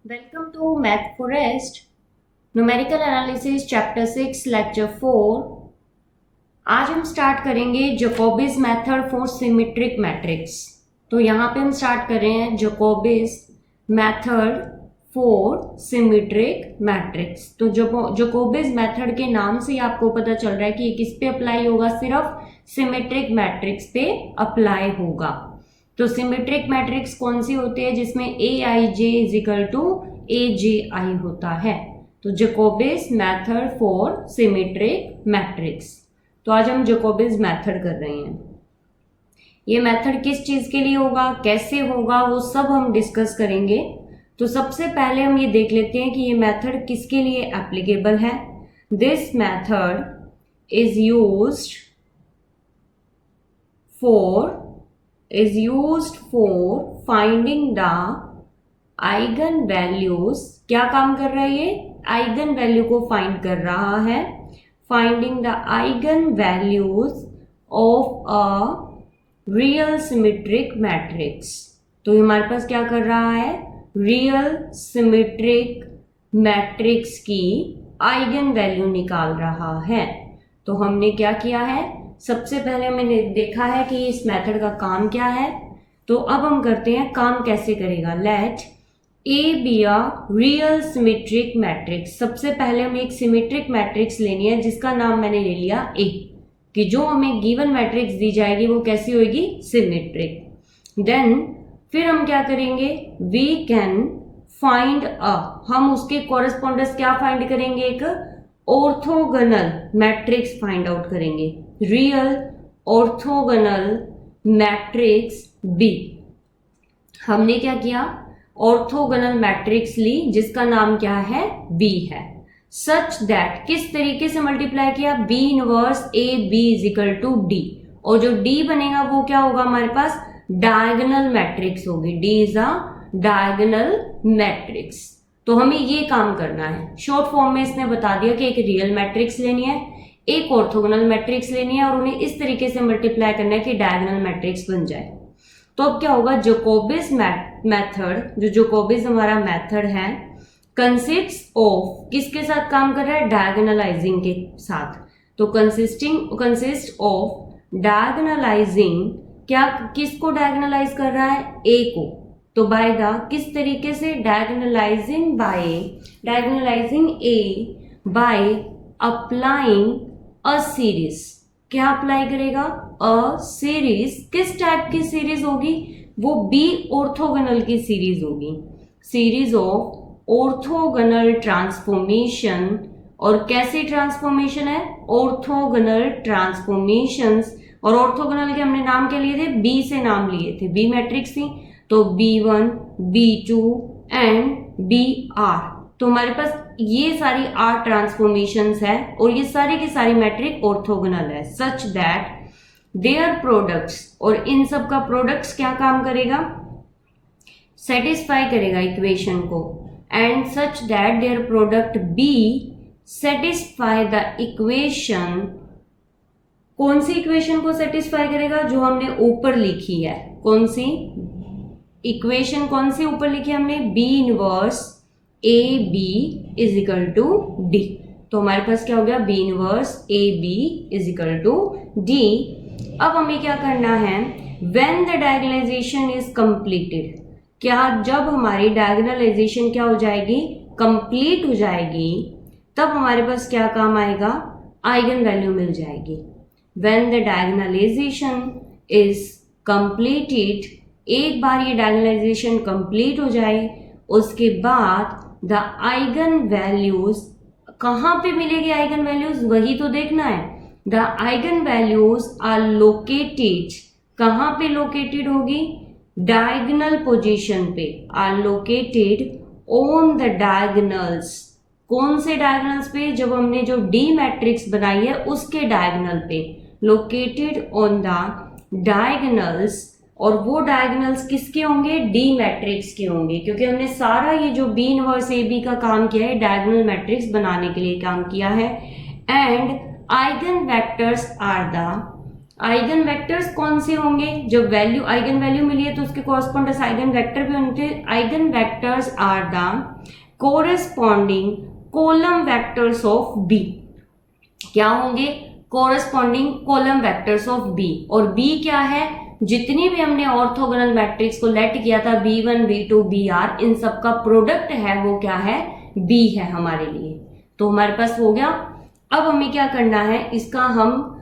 Welcome to Math Forest numerical analysis chapter 6 lecture 4। आज हम start करेंगे जैकोबिस मेथड फॉर सिमेट्रिक मैट्रिक्स। तो यहाँ पे हम स्टार्ट कर रहे हैं जैकोबिस मेथड फॉर सिमेट्रिक मैट्रिक्स। तो जैकोबिस मेथड के नाम से आपको पता चल रहा है कि ये किस पे अप्लाई होगा, सिर्फ सिमेट्रिक मैट्रिक्स पे अप्लाई होगा। तो सिमेट्रिक मैट्रिक्स कौन सी होती है? जिसमें ए I J is equal to ए जे आई होता है। तो जैकोबिस मेथड फॉर सिमेट्रिक मैट्रिक्स। तो आज हम जैकोबिस मेथड कर रहे हैं। ये मेथड किस चीज के लिए होगा, कैसे होगा, वो सब हम डिस्कस करेंगे। तो सबसे पहले हम ये देख लेते हैं कि ये मेथड किसके लिए एप्लीकेबल है। This method is used for finding the eigen values. क्या काम कर रहा है ये? आइगन वैल्यू को फाइंड कर रहा है। Finding the eigen values of a real symmetric matrix. तो हमारे पास क्या कर रहा है? रियल सिमेट्रिक मैट्रिक्स की आइगन वैल्यू निकाल रहा है। तो हमने क्या किया है? सबसे पहले मैंने देखा है कि इस मेथड का काम क्या है। तो अब हम करते हैं काम कैसे करेगा। Let A be a real symmetric matrix. सबसे पहले हमें एक सिमेट्रिक मैट्रिक्स लेनी है जिसका नाम मैंने ले लिया ए, कि जो हमें गिवन मैट्रिक्स दी जाएगी वो कैसी होगी? सिमेट्रिक। देन फिर हम क्या करेंगे? वी कैन फाइंड अ, हम उसके कॉरेस्पॉन्डेंस क्या फाइंड करेंगे? एक ऑर्थोगोनल मैट्रिक्स फाइंड आउट करेंगे। Real orthogonal matrix B. हमने क्या किया? ऑर्थोगोनल मैट्रिक्स ली जिसका नाम क्या है? बी है। सच दैट, किस तरीके से मल्टीप्लाई किया? B inverse A B is equal to D. और जो डी बनेगा वो क्या होगा हमारे पास? डायगोनल मैट्रिक्स होगी। D is a diagonal matrix. तो हमें ये काम करना है। शॉर्ट फॉर्म में इसने बता दिया कि एक रियल मैट्रिक्स लेनी है, एक ऑर्थोगोनल मैट्रिक्स लेनी है और उन्हें इस तरीके से मल्टीप्लाई करना है कि डायगोनल मैट्रिक्स बन जाए। तो अब क्या होगा? जैकोबिस मेथड, जो जैकोबिस हमारा मेथड है, कंसिस्ट ऑफ, किसके साथ काम कर रहा है? डायगोनलाइजिंग के साथ। तो कंसिस्ट ऑफ डायगोनलाइजिंग, क्या किसको डायगोनलाइज कर रहा है? ए को। तो बाय द, किस तरीके से? डायगोनलाइजिंग ए बाय अप्लाइंग अ सीरीज। क्या अप्लाई करेगा? A series. किस टाइप की सीरीज होगी? वो बी ऑर्थोगोनल की सीरीज होगी। Series of orthogonal transformation. और कैसी ट्रांसफॉर्मेशन है? Orthogonal transformations. और ऑर्थोगोनल के हमने नाम क्या लिए थे? बी से नाम लिए थे। बी मैट्रिक्स थी तो B1, B2 एंड BR। तो हमारे पास ये सारी आर ट्रांसफॉर्मेशंस है और ये सारी की सारी मैट्रिक ऑर्थोगोनल है। सच दैट देयर प्रोडक्ट्स, और इन सब का प्रोडक्ट्स क्या काम करेगा? सेटिस्फाई करेगा इक्वेशन को। And such that their product B satisfy the equation. कौन सी इक्वेशन को सेटिस्फाई करेगा? जो हमने ऊपर लिखी है। कौन सी इक्वेशन? कौन सी ऊपर लिखी है हमने? B inverse A B is equal to D. तो हमारे पास क्या हो गया? B inverse A B is equal to D. अब हमें क्या करना है? When the diagonalization is completed, क्या जब हमारी डायगोनलाइजेशन क्या हो जाएगी? कंप्लीट हो जाएगी, तब हमारे पास क्या काम आएगा? आइगन वैल्यू मिल जाएगी। When the diagonalization is completed, एक बार ये डायगोनलाइजेशन कंप्लीट हो जाए उसके बाद द आइगन वैल्यूज, कहां पे मिलेगी आइगन वैल्यूज? वही तो देखना है। The eigen values are located, कहां पे लोकेटेड होगी? डायगोनल पोजीशन पे। Are located on the diagonals. कौन से डायगोनल्स पे? जब हमने जो डी मैट्रिक्स बनाई है उसके डायगोनल पे। Located on the diagonals. और वो डायगोनल्स किसके होंगे? डी मैट्रिक्स के होंगे, क्योंकि हमने सारा ये जो बी इनवर्स ए बी का काम किया है डायगोनल मैट्रिक्स बनाने के लिए काम किया है। And eigen vectors are the eigen vectors कौन से होंगे? जब वैल्यू आइगन वैल्यू मिली है तो उसके कॉरस्पॉन्डेंस आइगन वेक्टर भी होंगे। Eigen vectors are the corresponding column vectors of B. क्या होंगे? Corresponding column vectors of B. और बी क्या है? जितनी भी हमने ऑर्थोगोनल मैट्रिक्स को लेट किया था B1 B2 BR, इन सब का प्रोडक्ट है वो क्या है? बी है हमारे लिए। तो हमारे पास हो गया। अब हमें क्या करना है, इसका हम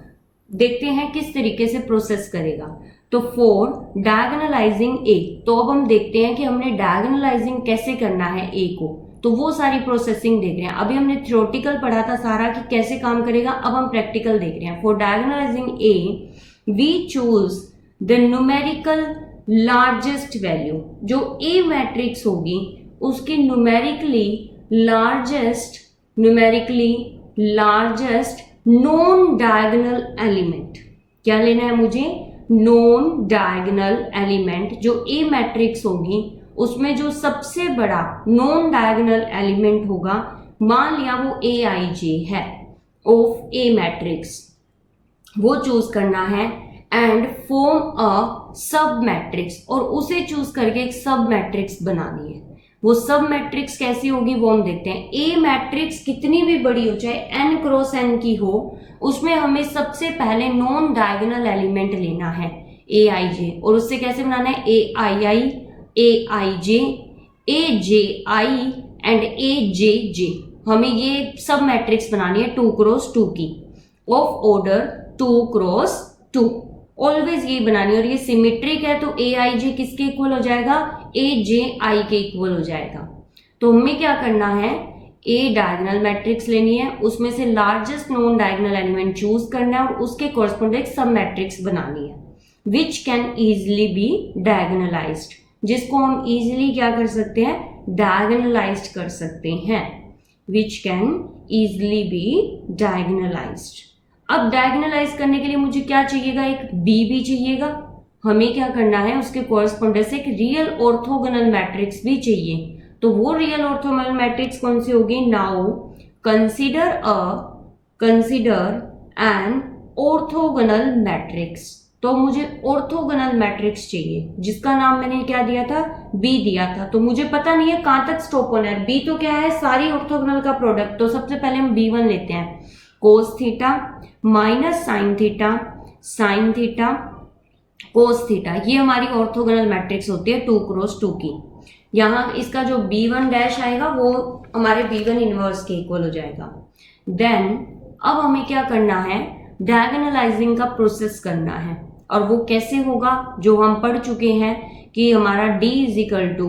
देखते हैं किस तरीके से प्रोसेस करेगा। तो फॉर डायगोनलाइजिंग ए, तो अब हम देखते हैं कि हमने डायगोनलाइजिंग कैसे करना है ए को। तो वो सारी प्रोसेसिंग देख रहे हैं। अभी हमने थ्योरेटिकल पढ़ा था सारा कि कैसे काम करेगा, अब हम प्रैक्टिकल देख रहे हैं। For diagonalising A we choose the numerical largest value. जो ए मैट्रिक्स होगी उसकी numerically largest non diagonal element. क्या लेना है मुझे? Non diagonal element. जो ए मैट्रिक्स होगी उसमें जो सबसे बड़ा नॉन डायगोनल एलिमेंट होगा, मान लिया वो AIJ है ऑफ ए मैट्रिक्स, वो चूज करना है एंड फॉर्म अ सब मैट्रिक्स, और उसे चूज करके एक सब मैट्रिक्स बनानी है। वो सब मैट्रिक्स कैसी होगी वो हम देखते हैं। ए मैट्रिक्स कितनी भी बड़ी हो, चाहे n क्रॉस n की हो, उसमें हमें सबसे पहले नॉन डायगोनल एलिमेंट लेना है AIJ। और उससे कैसे बनाना है? AII, AIJ, AJI and AJJ। हमें ये सब मैट्रिक्स बनानी है 2 क्रॉस 2 की, ऑफ ऑर्डर 2 क्रॉस 2। ऑलवेज ये बनानी है। और ये सिमेट्रिक है तो AIJ किसके इक्वल हो जाएगा? AJI के इक्वल हो जाएगा। तो हमें क्या करना है, ए डायगोनल मैट्रिक्स लेनी है, उसमें से largest non diagonal element choose करना है और उसके कॉरस्पॉन्डिंग सब मैट्रिक्स बनानी है विच कैन इजिली बी डायगोनलाइज्ड, जिसको हम इजिली क्या कर सकते हैं? डायगोनलाइज्ड कर सकते हैं। Which can easily be diagonalised. अब डायगोनलाइज करने के लिए मुझे क्या चाहिएगा? एक बी भी चाहिएगा। हमें क्या करना है, उसके कॉरस्पॉन्डेंस से एक रियल ऑर्थोगोनल मैट्रिक्स भी चाहिए। तो वो रियल ऑर्थोगोनल मैट्रिक्स कौन सी होगी? Now consider N orthogonal matrix. तो मुझे ऑर्थोगोनल मैट्रिक्स चाहिए जिसका नाम मैंने क्या दिया था? बी दिया था। तो मुझे पता नहीं है कहां तक स्टॉप होना है। बी तो क्या है? सारी ऑर्थोगोनल का प्रोडक्ट। तो सबसे पहले हम B1 लेते हैं। कोस theta minus sine theta cos theta, ये हमारी ऑर्थोगोनल मैट्रिक्स होती है 2 क्रॉस 2 की। यहाँ इसका जो B1 डैश आएगा वो हमारे B1 इनवर्स के इक्वल हो जाएगा। देन अब हमें क्या करना है? डायगोनलाइजिंग का प्रोसेस करना है। और वो कैसे होगा? जो हम पढ़ चुके हैं कि हमारा D is equal to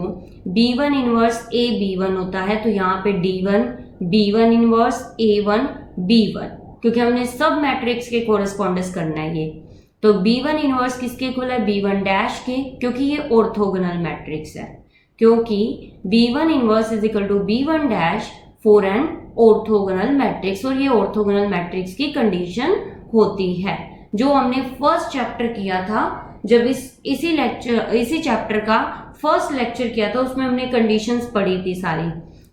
B1 inverse A B1 होता है। तो यहाँ पे D1 B1 inverse A1 B1, क्योंकि हमने सब मैट्रिक्स के कोरेस्पॉन्डेंस करना है ये। तो B1 इनवर्स किसके इक्वल है? B1 डैश के, क्योंकि ये ऑर्थोगोनल मैट्रिक्स है। क्योंकि B1 inverse is equal to B1 dash for an orthogonal matrix, और ये ऑर्थोगोनल मैट्रिक्स की कंडीशन होती है जो हमने फर्स्ट चैप्टर किया था। जब इसी चैप्टर का फर्स्ट लेक्चर किया था उसमें हमने कंडीशंस पढ़ी थी सारी।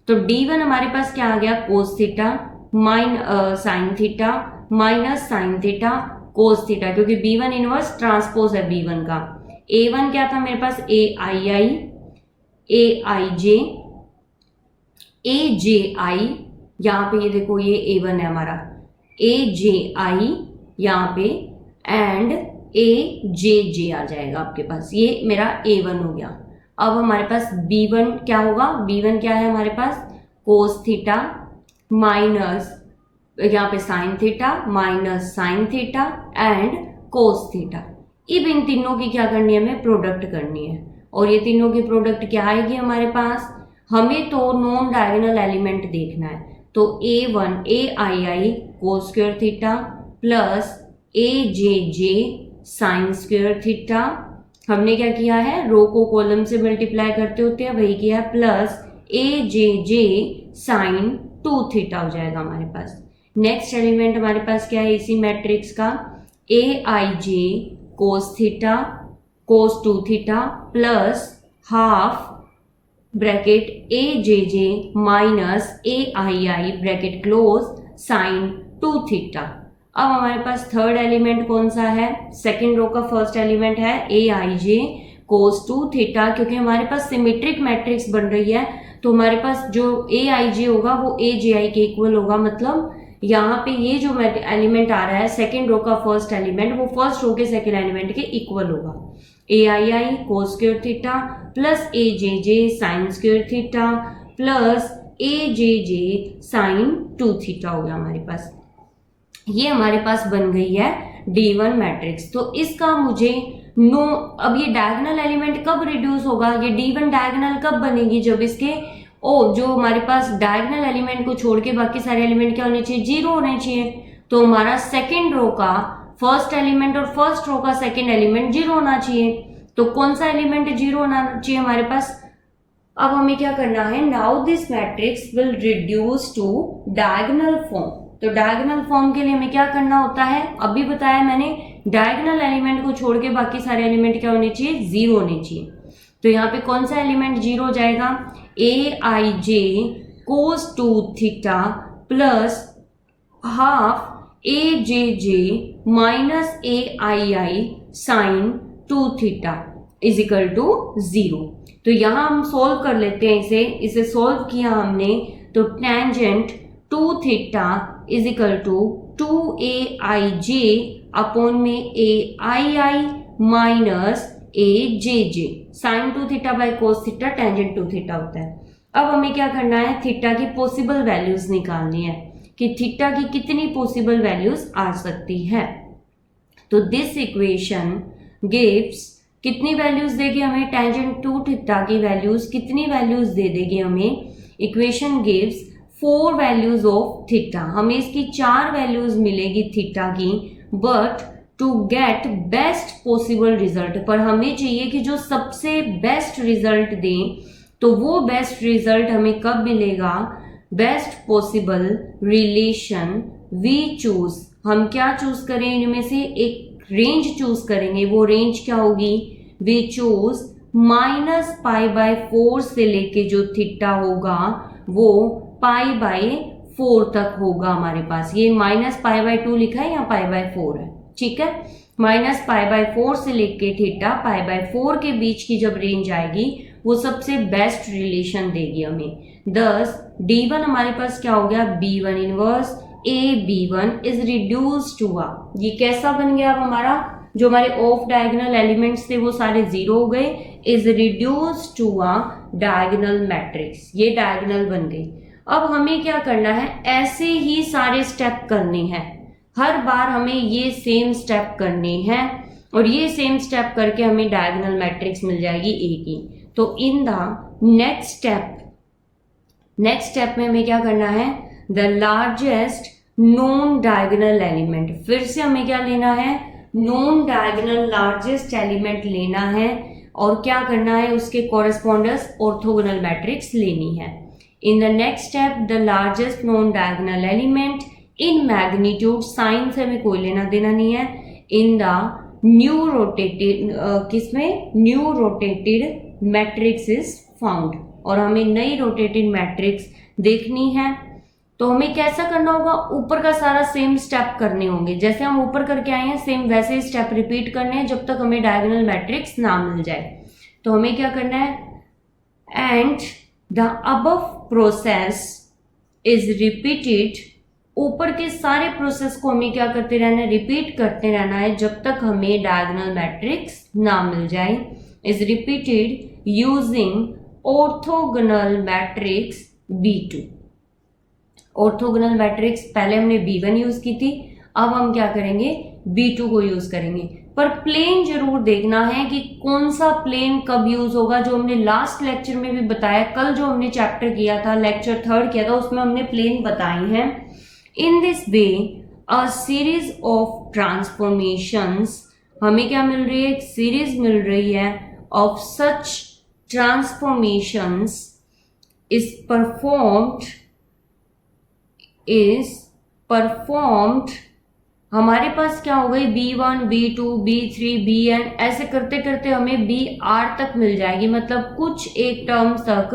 तो D1 हमारे पास क्या आ गया? Cos theta sine theta minus sine theta cos theta, क्योंकि B1 इनवर्स ट्रांसपोज है B1 का। A1 क्या था मेरे पास? AII, AIJ, AJI, यहाँ पे ये देखो ये A1 है हमारा, AJI यहाँ पे एंड AJJ आ जाएगा आपके पास। ये मेरा A1 हो गया। अब हमारे पास B1 क्या होगा? B1 क्या है हमारे पास? कोस थीटा माइनस यहाँ पे sign theta minus sine theta and cos theta. अब इन तीनों की क्या करनी है? हमें प्रोडक्ट करनी है। और ये तीनों की प्रोडक्ट क्या आएगी हमारे पास? हमें तो नॉन डायगोनल एलिमेंट देखना है। तो A1 AII cos square theta plus AJJ sine square theta, हमने क्या किया है? रो को कॉलम से मल्टीप्लाई करते होते हैं, वही किया है, प्लस AJJ साइन 2 थीटा हो जाएगा हमारे पास। नेक्स्ट एलिमेंट हमारे पास क्या है इसी मैट्रिक्स का? AIJ cos theta cos 2 theta plus half bracket AJJ minus AII bracket close sine 2 theta. अब हमारे पास थर्ड एलिमेंट कौन सा है, सेकेंड रो का फर्स्ट एलिमेंट है ए I J cos to theta. क्योंकि हमारे पास सिमेट्रिक मैट्रिक्स बन रही है तो हमारे पास जो ए आई जे होगा वो ए जे आई के इक्वल होगा। मतलब यहाँ पे ये जो एलिमेंट आ रहा है सेकेंड रो का फर्स्ट एलिमेंट वो फर्स्ट रो के सेकेंड एलिमेंट के इक्वल होगा। ए I I cos square theta plus A J J sine square theta plus A J J sine 2 theta हो गया हमारे पास। ये हमारे पास बन गई है D1 मैट्रिक्स। तो इसका मुझे अब ये डायगोनल एलिमेंट कब रिड्यूस होगा, ये D1 डायगोनल कब बनेगी, जब इसके जो हमारे पास डायगोनल एलिमेंट को छोड़ के बाकी सारे एलिमेंट क्या होने चाहिए, 0 होने चाहिए। तो हमारा सेकेंड रो का फर्स्ट एलिमेंट और फर्स्ट रो का सेकेंड एलिमेंट 0 होना चाहिए। तो कौन सा एलिमेंट 0 होना चाहिए हमारे पास। अब हमें क्या करना है, now this matrix will reduce to diagonal form. तो डायगोनल फॉर्म के लिए हमें क्या करना होता है, अभी बताया मैंने, डायगोनल एलिमेंट को छोड़ के बाकी सारे एलिमेंट क्या होने चाहिए, 0 होने चाहिए। तो यहाँ पे कौन सा एलिमेंट 0 हो जाएगा, A I J cos 2 theta plus half A J J minus A I I sine 2 theta is equal to 0। तो यहाँ हम सोल्व कर लेते हैं इसे सोल्व किया हमने तो tangent 2 theta is equal to 2 A I J upon में A I I minus A J J sine 2 theta by cos theta tangent 2 theta होता है। अब हमें क्या करना है, थीटा की पॉसिबल वैल्यूज निकालनी है कि थीटा की कितनी पॉसिबल वैल्यूज आ सकती है। तो दिस इक्वेशन गिव्स कितनी वैल्यूज देगी हमें, टेंजेंट 2 थीटा की वैल्यूज कितनी वैल्यूज दे देगी हमें, equation gives 4 values of theta. हमें इसकी 4 वैल्यूज मिलेगी थीटा की, but to get best possible result, पर हमें चाहिए कि जो सबसे बेस्ट रिजल्ट दें। तो वो बेस्ट रिजल्ट हमें कब मिलेगा, best possible relation we choose. हम क्या चूज करें, इनमें से एक रेंज चूज करेंगे। वो रेंज क्या होगी, वी चूज -π/4 से लेके जो थीटा होगा वो π/4 तक होगा हमारे पास। ये -π/2 लिखा है या π/4 है, ठीक है। -π/4 से लेके थीटा π/4 के बीच की जब रेंज आएगी वो सबसे बेस्ट रिलेशन देगी हमें। दस D1 हमारे पास क्या हो गया, B1 inverse A B1 is reduce to आ। ये कैसा बन गया अब हमारा, जो हमारे ऑफ डायगोनल एलिमेंट्स थे वो सारे 0 हो गए, is reduce to a diagonal matrix. ये डायगोनल बन गई। अब हमें क्या करना है, ऐसे ही सारे स्टेप करने हैं, हर बार हमें ये सेम स्टेप करने हैं और ये सेम स्टेप करके हमें डायगोनल मैट्रिक्स मिल जाएगी ए की। तो इन द नेक्स्ट स्टेप में हमें क्या करना है, the largest non diagonal element. फिर से हमें क्या लेना है, नॉन डायगोनल लार्जेस्ट एलिमेंट लेना है और क्या करना है, उसके कॉरेस्पॉन्डर्स ऑर्थोगोनल मैट्रिक्स लेनी है। In the next step the largest non diagonal element in magnitude, sign से हमें कोई लेना देना नहीं है, इन द न्यू रोटेटेड किसमें, new rotated matrix is found. और हमें नई रोटेटेड मैट्रिक्स देखनी है तो हमें कैसा करना होगा, ऊपर का सारा सेम स्टेप करने होंगे। जैसे हम ऊपर करके आए हैं सेम वैसे ही स्टेप रिपीट करने हैं जब तक हमें डायगोनल मैट्रिक्स ना मिल जाए। तो हमें क्या करना है, and the above process is repeated. ऊपर के सारे प्रोसेस को हमें क्या करते रहना है, रिपीट करते रहना है जब तक हमें डायगोनल मैट्रिक्स ना मिल जाए। Is repeated using orthogonal matrix B2। Orthogonal matrix पहले हमने B1 यूज की थी, अब हम क्या करेंगे, B2 को यूज करेंगे। पर प्लेन जरूर देखना है कि कौन सा प्लेन कब यूज होगा, जो हमने लास्ट लेक्चर में भी बताया। कल जो हमने चैप्टर किया था, लेक्चर 3 किया था, उसमें हमने प्लेन बताए हैं। In this way a series of transformations, हमें क्या मिल रही है, एक सीरीज मिल रही है of such transformations is performed. हमारे पास क्या हो गई, B1 B2 B3 Bn, ऐसे करते करते हमें Br तक मिल जाएगी। मतलब कुछ एक टर्म्स तक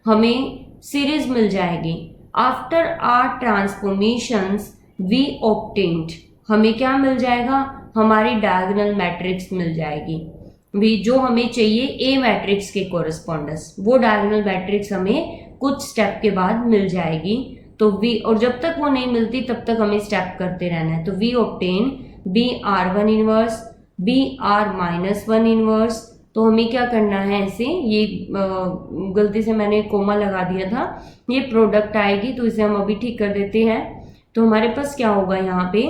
हमें सीरीज मिल जाएगी। After R transformations we obtained, हमें क्या मिल जाएगा, हमारी डायगोनल मैट्रिक्स मिल जाएगी भी, जो हमें चाहिए ए मैट्रिक्स के कोरस्पॉन्डेंस, वो डायगोनल मैट्रिक्स हमें कुछ स्टेप के बाद मिल जाएगी। तो वी, और जब तक वो नहीं मिलती तब तक हमें स्टेप करते रहना है। तो we obtain B R one inverse, B R minus one inverse. तो हमें क्या करना है, ऐसे ये गलती से मैंने कोमा लगा दिया था, ये प्रोडक्ट आएगी तो इसे हम अभी ठीक कर देते हैं। तो हमारे पास क्या होगा यहाँ पे,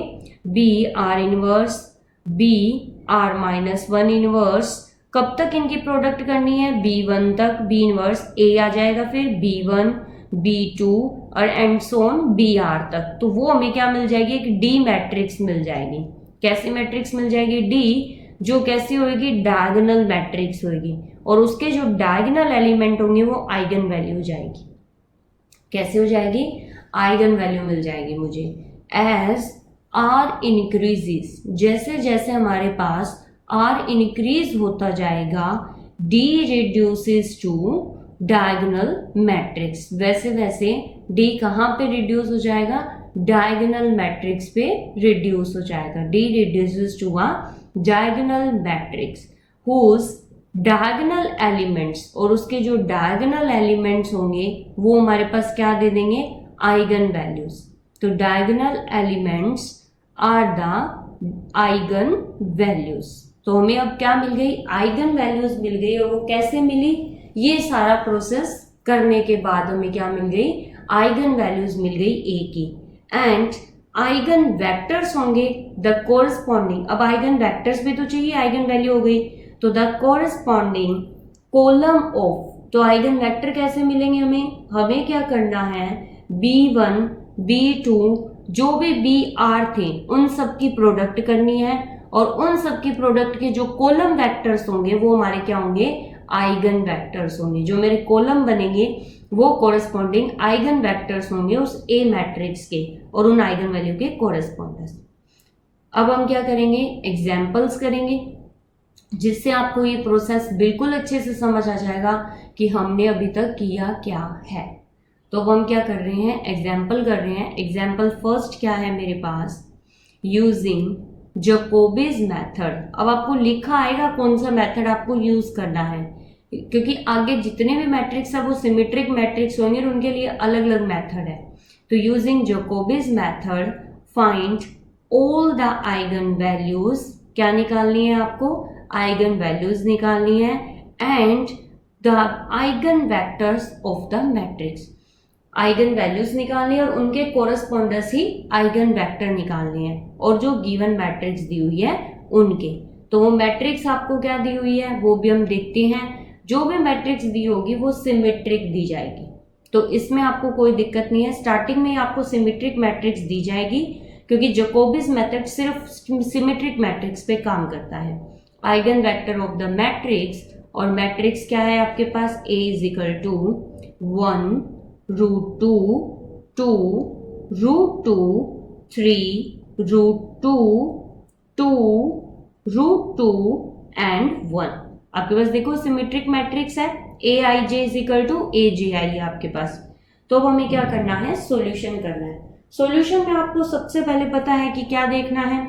B R inverse B R minus one inverse. कब तक इनकी प्रोडक्ट करनी है, B1 तक, बी इनवर्स ए आ जाएगा, फिर B1 B2 और एंड सो ऑन BR तक। तो वो हमें क्या मिल जाएगी, एक डी मैट्रिक्स मिल जाएगी। कैसी मैट्रिक्स मिल जाएगी, डी, जो कैसी होगी, डायगोनल मैट्रिक्स होगी, और उसके जो डायगोनल एलिमेंट होंगे वो आइगन वैल्यू हो जाएगी। कैसे हो जाएगी, आइगन वैल्यू मिल जाएगी मुझे। एज आर इंक्रीजेस, जैसे जैसे हमारे पास आर इंक्रीज होता जाएगा, D reduces to diagonal matrix, वैसे वैसे डी कहाँ पे रिड्यूस हो जाएगा, डायगोनल मैट्रिक्स पे रिड्यूस हो जाएगा। D reduces to a diagonal matrix whose diagonal elements, और उसके जो डायगोनल एलिमेंट्स होंगे वो हमारे पास क्या दे देंगे, आइगन वैल्यूज। तो diagonal elements are the eigen values. तो हमें अब क्या मिल गई, आइगन वैल्यूज मिल गई, और वो कैसे मिली, ये सारा प्रोसेस करने के बाद हमें क्या मिल गई, आइगन वैल्यूज मिल गई ए की। एंड आइगन वेक्टर्स होंगे द कोरस्पॉन्डिंग, अब आइगन वेक्टर्स भी तो चाहिए, आइगन वैल्यू हो गई, तो द कोरस्पॉन्डिंग कॉलम ऑफ, तो आइगन वेक्टर कैसे मिलेंगे हमें क्या करना है, B1 B2 जो भी BR थे उन सब की प्रोडक्ट करनी है, और उन सब की प्रोडक्ट के जो कॉलम वेक्टर्स होंगे वो हमारे क्या होंगे, आइगन वेक्टर्स होंगे। जो मेरे कॉलम बनेंगे वो कोरस्पॉन्डिंग आइगन वेक्टर्स होंगे उस ए मैट्रिक्स के, और उन आइगन वैल्यू के कोरस्पॉन्डेंस। अब हम क्या करेंगे, एग्जाम्पल्स करेंगे, जिससे आपको ये प्रोसेस बिल्कुल अच्छे से समझ आ जाएगा कि हमने अभी तक किया क्या है। तो अब हम क्या कर रहे हैं, एग्जाम्पल कर रहे हैं। एग्जाम्पल फर्स्ट क्या है मेरे पास, यूजिंग जैकोबीज मेथड। अब आपको लिखा आएगा कौन सा मेथड आपको यूज करना है, क्योंकि आगे जितने भी मैट्रिक्स है वो सिमेट्रिक मैट्रिक्स होंगे और उनके लिए अलग अलग मेथड है। तो using Jacobi's method find all the eigen values, क्या निकालनी है आपको, आइगन वैल्यूज निकालनी है, and the eigen vectors of the matrix, eigen values निकालनी है और उनके कोरस्पॉन्डेंस ही आइगन वेक्टर निकालने हैं, और जो गिवन मैट्रिक्स दी हुई है उनके। तो वो मैट्रिक्स आपको क्या दी हुई है वो भी हम देखते हैं। जो भी मैट्रिक्स दी होगी वो सिमेट्रिक दी जाएगी, तो इसमें आपको कोई दिक्कत नहीं है, स्टार्टिंग में आपको सिमेट्रिक मैट्रिक्स दी जाएगी, क्योंकि जैकोबीज मेथड सिर्फ सिमेट्रिक मैट्रिक्स पे काम करता है। Eigen vector of the matrix, और मैट्रिक्स क्या है आपके पास, A is equal to 1 root 2 2 root 2 3 root 2 2 root 2 and 1। आपके पास देखो सिमेट्रिक मैट्रिक्स है, Aij is equal to Aj है आपके पास। तो अब हमें क्या करना है, सॉल्यूशन करना है। सॉल्यूशन में आपको सबसे पहले पता है कि क्या देखना है,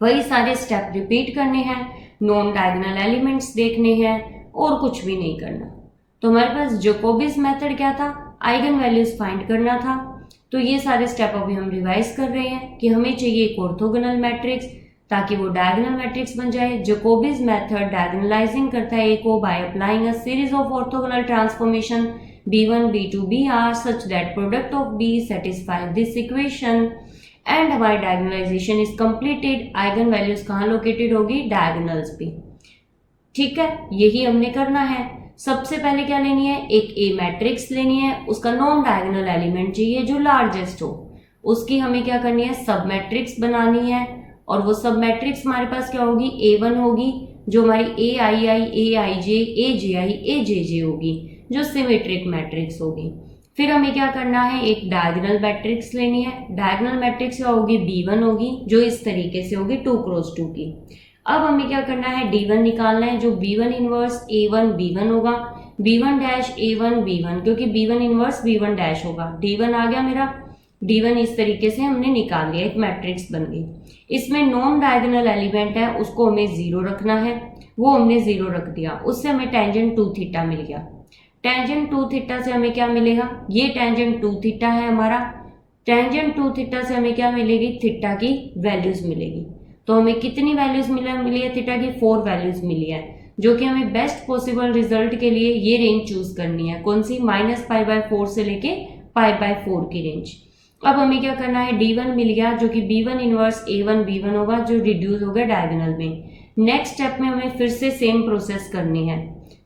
वही सारे स्टेप रिपीट करने हैं, नॉन डायगोनल एलिमेंट्स देखने हैं, और कुछ भी नहीं करना। तो हमारे पास जैकोबीज मेथड क्या था, आइगन वैल्यूज फाइंड करना था। तो ये सारे स्टेप अभी हम रिवाइज कर रहे हैं कि हमें चाहिए एक ऑर्थोगोनल मैट्रिक्स ताकि वो डायगोनल मैट्रिक्स बन जाए। जैकोबीज मेथड डायगोनलाइजिंग करता है ए को by applying a series of orthogonal transformation B1 B2 BR such that product of B satisfy this equation and हमारी डायगोनलाइजेशन इज कंप्लीटेड। आइगन वैल्यूज कहाँ लोकेटेड होगी, डायगोनल्स पे। ठीक है, यही हमने करना है। सबसे पहले क्या लेनी है, एक ए मैट्रिक्स लेनी है, उसका नॉन डायगोनल एलिमेंट चाहिए जो लार्जेस्ट हो, उसकी हमें क्या करनी है, सब मैट्रिक्स बनानी है, और वो सब मैट्रिक्स हमारे पास क्या होगी, A1 होगी जो हमारी AII AIJ AJI AJJ होगी, जो सिमेट्रिक मैट्रिक्स होगी। फिर हमें क्या करना है, एक डायगोनल मैट्रिक्स लेनी है। डायगोनल मैट्रिक्स क्या होगी, B1 होगी, जो इस तरीके से होगी 2 क्रॉस 2 की। अब हमें क्या करना है, D1 निकालना है, जो B1 इनवर्स A1 B1 होगा, B1 डैश A1 B1, क्योंकि B1 इनवर्स B1 डैश होगा। D1 आ गया मेरा। D1 इस तरीके से हमने निकाल लिया, एक मैट्रिक्स बन गई। इसमें नॉन डायगोनल एलिमेंट है, उसको हमें 0 रखना है, वो हमने 0 रख दिया। उससे हमें टेंजेंट 2 थीटा मिल गया। टेंजेंट 2 थीटा से हमें क्या मिलेगा, ये टेंजेंट 2 थीटा है हमारा। टेंजेंट 2 थीटा से हमें क्या मिलेगी, थीटा की वैल्यूज मिलेगी। तो हमें कितनी वैल्यूज मिली है थीटा की, 4 वैल्यूज मिली है, जो कि हमें बेस्ट पॉसिबल रिजल्ट के लिए ये रेंज चूज करनी है। कौन सी, -π/4 से लेके π/4 की रेंज। अब हमें क्या करना है, D1 मिल गया जो कि B1 इनवर्स A1 B1 होगा, जो रिड्यूस हो गया डायगोनल में। नेक्स्ट स्टेप में हमें फिर से सेम प्रोसेस करनी है।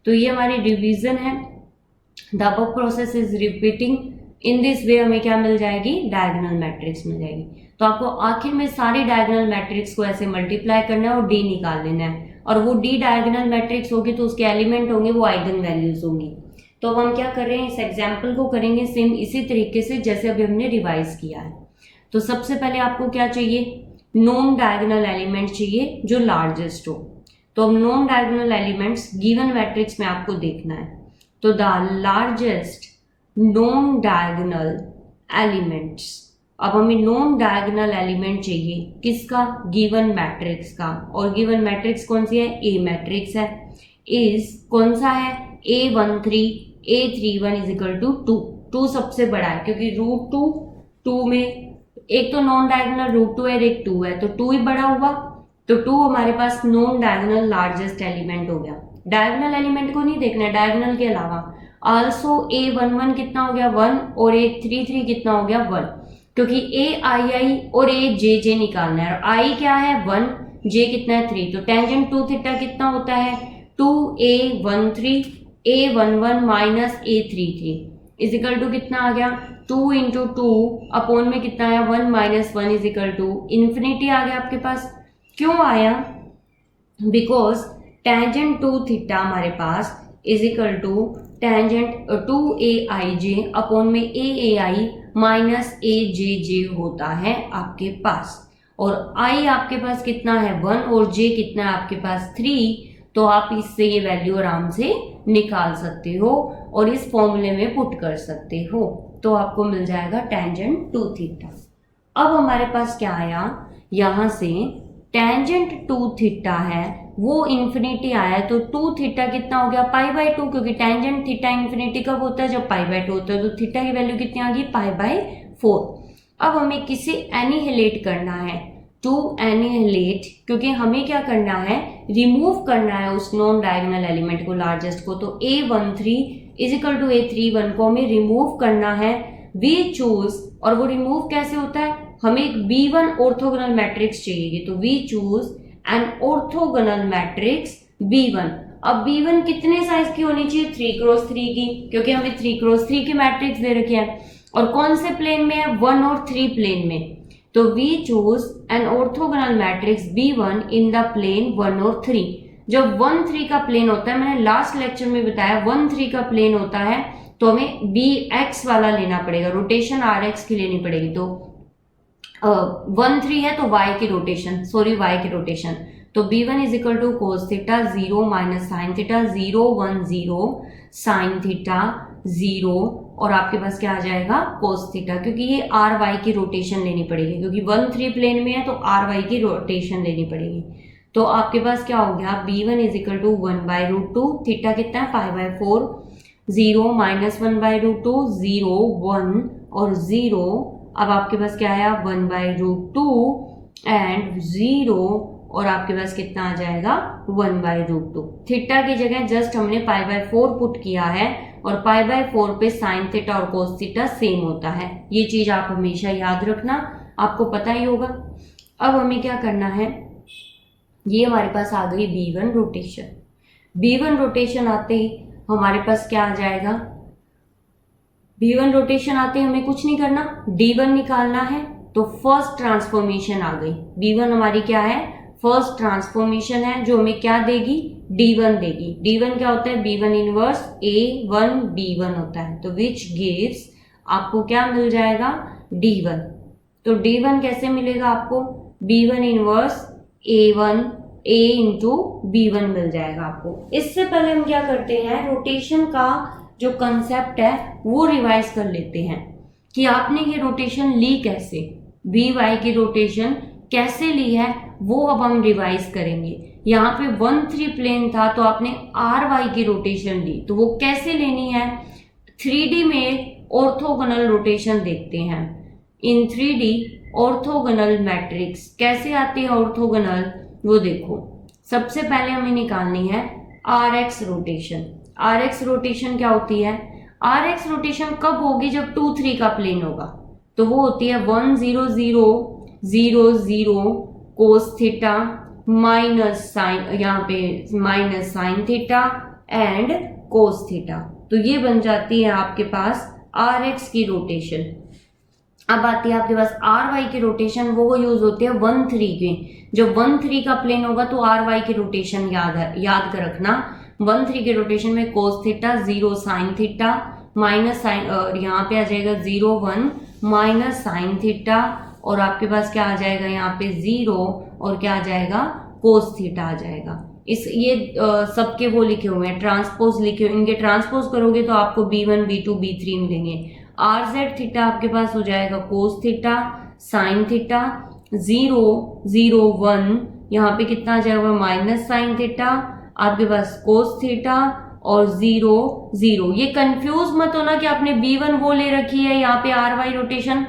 तो ये हमारी रिवीजन है। The above process is repeating in this way. हमें क्या मिल जाएगी, डायगोनल मैट्रिक्स मिल जाएगी। तो आपको आखिर में सारी डायगोनल मैट्रिक्स को ऐसे मल्टीप्लाई करना है और D निकाल लेना है। और वो D डायगोनल मैट्रिक्स होगी तो उसके एलिमेंट होंगे वो आइगन वैल्यूज होंगी। तो अब हम क्या कर रहे हैं, इस एग्जाम्पल को करेंगे सेम इसी तरीके से जैसे अभी हमने रिवाइज किया है। तो सबसे पहले आपको क्या चाहिए, नॉन डायगोनल एलिमेंट चाहिए जो लार्जेस्ट हो। तो अब non diagonal elements given matrix में आपको देखना है। तो the largest non diagonal elements, अब हमें नॉन डायगोनल एलिमेंट चाहिए किसका, गिवन मैट्रिक्स का। और गिवन मैट्रिक्स कौन सी है, ए मैट्रिक्स है। इज कौन सा है, A13 A31 is equal to 2। 2 सबसे बड़ा है क्योंकि √2 में एक तो नॉन डायगोनल √2 है, एक 2 है, तो 2 ही बड़ा हुआ। तो 2 हमारे पास नॉन डायगोनल लार्जेस्ट एलिमेंट हो गया। डायगोनल एलिमेंट को नहीं देखना है, डायगोनल के अलावा आल्सो A11 कितना हो गया 1 और A33 कितना हो गया 1, क्योंकि AII और AJJ निकालना है। और I क्या है 1, J कितना है 3। तो टेंजेंट 2 थीटा कितना होता है 2A13 A11 minus A33 is equal to कितना आ गया 2 इंटू 2 अपॉन में कितना आया 1 minus 1 is equal to infinity आ गया आपके पास। क्यों आया, बिकॉज टेंजेंट 2 थीटा हमारे पास is equal to tangent 2AIJ upon में AAI माइनस AJJ होता है आपके पास। और I आपके पास कितना है 1 और J कितना है आपके पास 3। तो आप इससे ये वैल्यू आराम से निकाल सकते हो और इस फॉर्मूले में पुट कर सकते हो। तो आपको मिल जाएगा टेंजेंट 2 थीटा। अब हमारे पास क्या आया, यहाँ से टेंजेंट 2 थीटा है वो इन्फिनिटी आया, तो 2 थीटा कितना हो गया π/2, क्योंकि टेंजेंट थीटा इन्फिनिटी कब होता है, जब π/2 होता है। तो थीटा की वैल्यू कितनी आ गई π/4। अब हमें किसे एनिहिलेट करना है, टू एनिहिलेट, क्योंकि हमें क्या करना है, रिमूव करना है उस नॉन डायगोनल एलिमेंट को, लार्जेस्ट को। तो A13 is equal to A31 को हमें रिमूव करना है। वी चूज, और वो रिमूव कैसे होता है, हमें एक B1 ऑर्थोगोनल मैट्रिक्स चाहिए। तो we choose an orthogonal matrix B1। अब B1 कितने साइज की होनी चाहिए, 3x3 की, क्योंकि हमें 3x3 की मैट्रिक्स दे रखी है। और कौन से प्लेन में है, 1 और 3 प्लेन में। तो we choose an orthogonal matrix B1 in the plane 1 और 3। जब 1 3 का प्लेन होता है, मैंने लास्ट लेक्चर में बताया 1 3 का प्लेन होता है, तो हमें BX वाला लेना पड़ेगा, रोटेशन RX की लेनी पड़ेगी। तो 1 3 है तो Y की रोटेशन, Y की रोटेशन। तो B1 is equal to cos theta 0 minus sine theta 0 1 0 sine theta 0, और आपके पास क्या आ जाएगा कोस थीटा, क्योंकि ये RY की रोटेशन लेनी पड़ेगी, क्योंकि 1 3 प्लेन में है तो RY की रोटेशन लेनी पड़ेगी। तो आपके पास क्या हो गया, B1 is equal to 1/√2, theta कितना है π/4, 0 माइनस 1/√2 0 1 और 0। अब आपके पास क्या आया 1/√2 एंड 0, और आपके पास कितना आ जाएगा 1/√2। थीटा की जगह जस्ट हमने π/4 पुट किया है, और π/4 पे साइन थीटा और कोस थीटा सेम होता है। ये चीज आप हमेशा याद रखना, आपको पता ही होगा। अब हमें क्या करना है, ये हमारे पास आ गई B1 रोटेशन। B1 रोटेशन आते ही हमारे पास क्या आ जाएगा, B1 रोटेशन आते ही हमें कुछ नहीं करना, D1 निकालना है। तो फर्स्ट ट्रांसफॉर्मेशन आ गई, B1 हमारी क्या है, फर्स्ट ट्रांसफॉर्मेशन है, जो हमें क्या देगी, D1 देगी। D1 क्या होता है, B1 इनवर्स A1 B1 होता है। तो विच गिव्स, आपको क्या मिल जाएगा D1। तो D1 कैसे मिलेगा आपको, B1 inverse A1 A into B1 मिल जाएगा आपको। इससे पहले हम क्या करते हैं, रोटेशन का जो कंसेप्ट है वो रिवाइज कर लेते हैं। कि आपने ये रोटेशन ली कैसे, बी वाई की रोटेशन कैसे ली है वो अब हम रिवाइज करेंगे। यहाँ पे 1-3 प्लेन था तो आपने आर वाई की रोटेशन ली, तो वो कैसे लेनी है, 3D में ऑर्थोगोनल रोटेशन देखते हैं। इन 3D ऑर्थोगोनल मैट्रिक्स कैसे आती है ऑर्थोगोनल, वो देखो। सबसे पहले हमें निकालनी है R X rotation. R X rotation क्या होती है, आर एक्स रोटेशन कब होगी, जब 2-3 का प्लेन होगा, तो वो होती है 1 0 0 0 0 कोस थीटा माइनस साइन, यहाँ पे minus sine theta and cos theta. तो ये बन जाती है आपके पास आर एक्स की रोटेशन। अब आती है आपके पास आर वाई की रोटेशन, वो यूज होती है 1-3 के। जब 1-3 का प्लेन होगा तो आर वाई की रोटेशन याद कर रखना। 1-3 के रोटेशन में cos theta 0 sine theta minus sine, और यहाँ पे आ जाएगा 0 1 माइनस साइन थीटा, और आपके पास क्या आ जाएगा यहाँ पे 0 और क्या आ जाएगा कोस थीटा आ जाएगा। इस ये सबके वो लिखे हुए हैं, ट्रांसपोज लिखे हुए, इनके ट्रांसपोज करोगे तो आपको B1 B2 B3 मिलेंगे। आर जेड थीटा आपके पास हो जाएगा कोस थीटा साइन थीटा 0 0 1, यहाँ पे कितना आ जाएगा माइनस साइन थीटा, आपके पास कोस थीटा और 0 0। ये कंफ्यूज मत होना कि आपने B1 वो ले रखी है यहाँ पे आर वाई रोटेशन,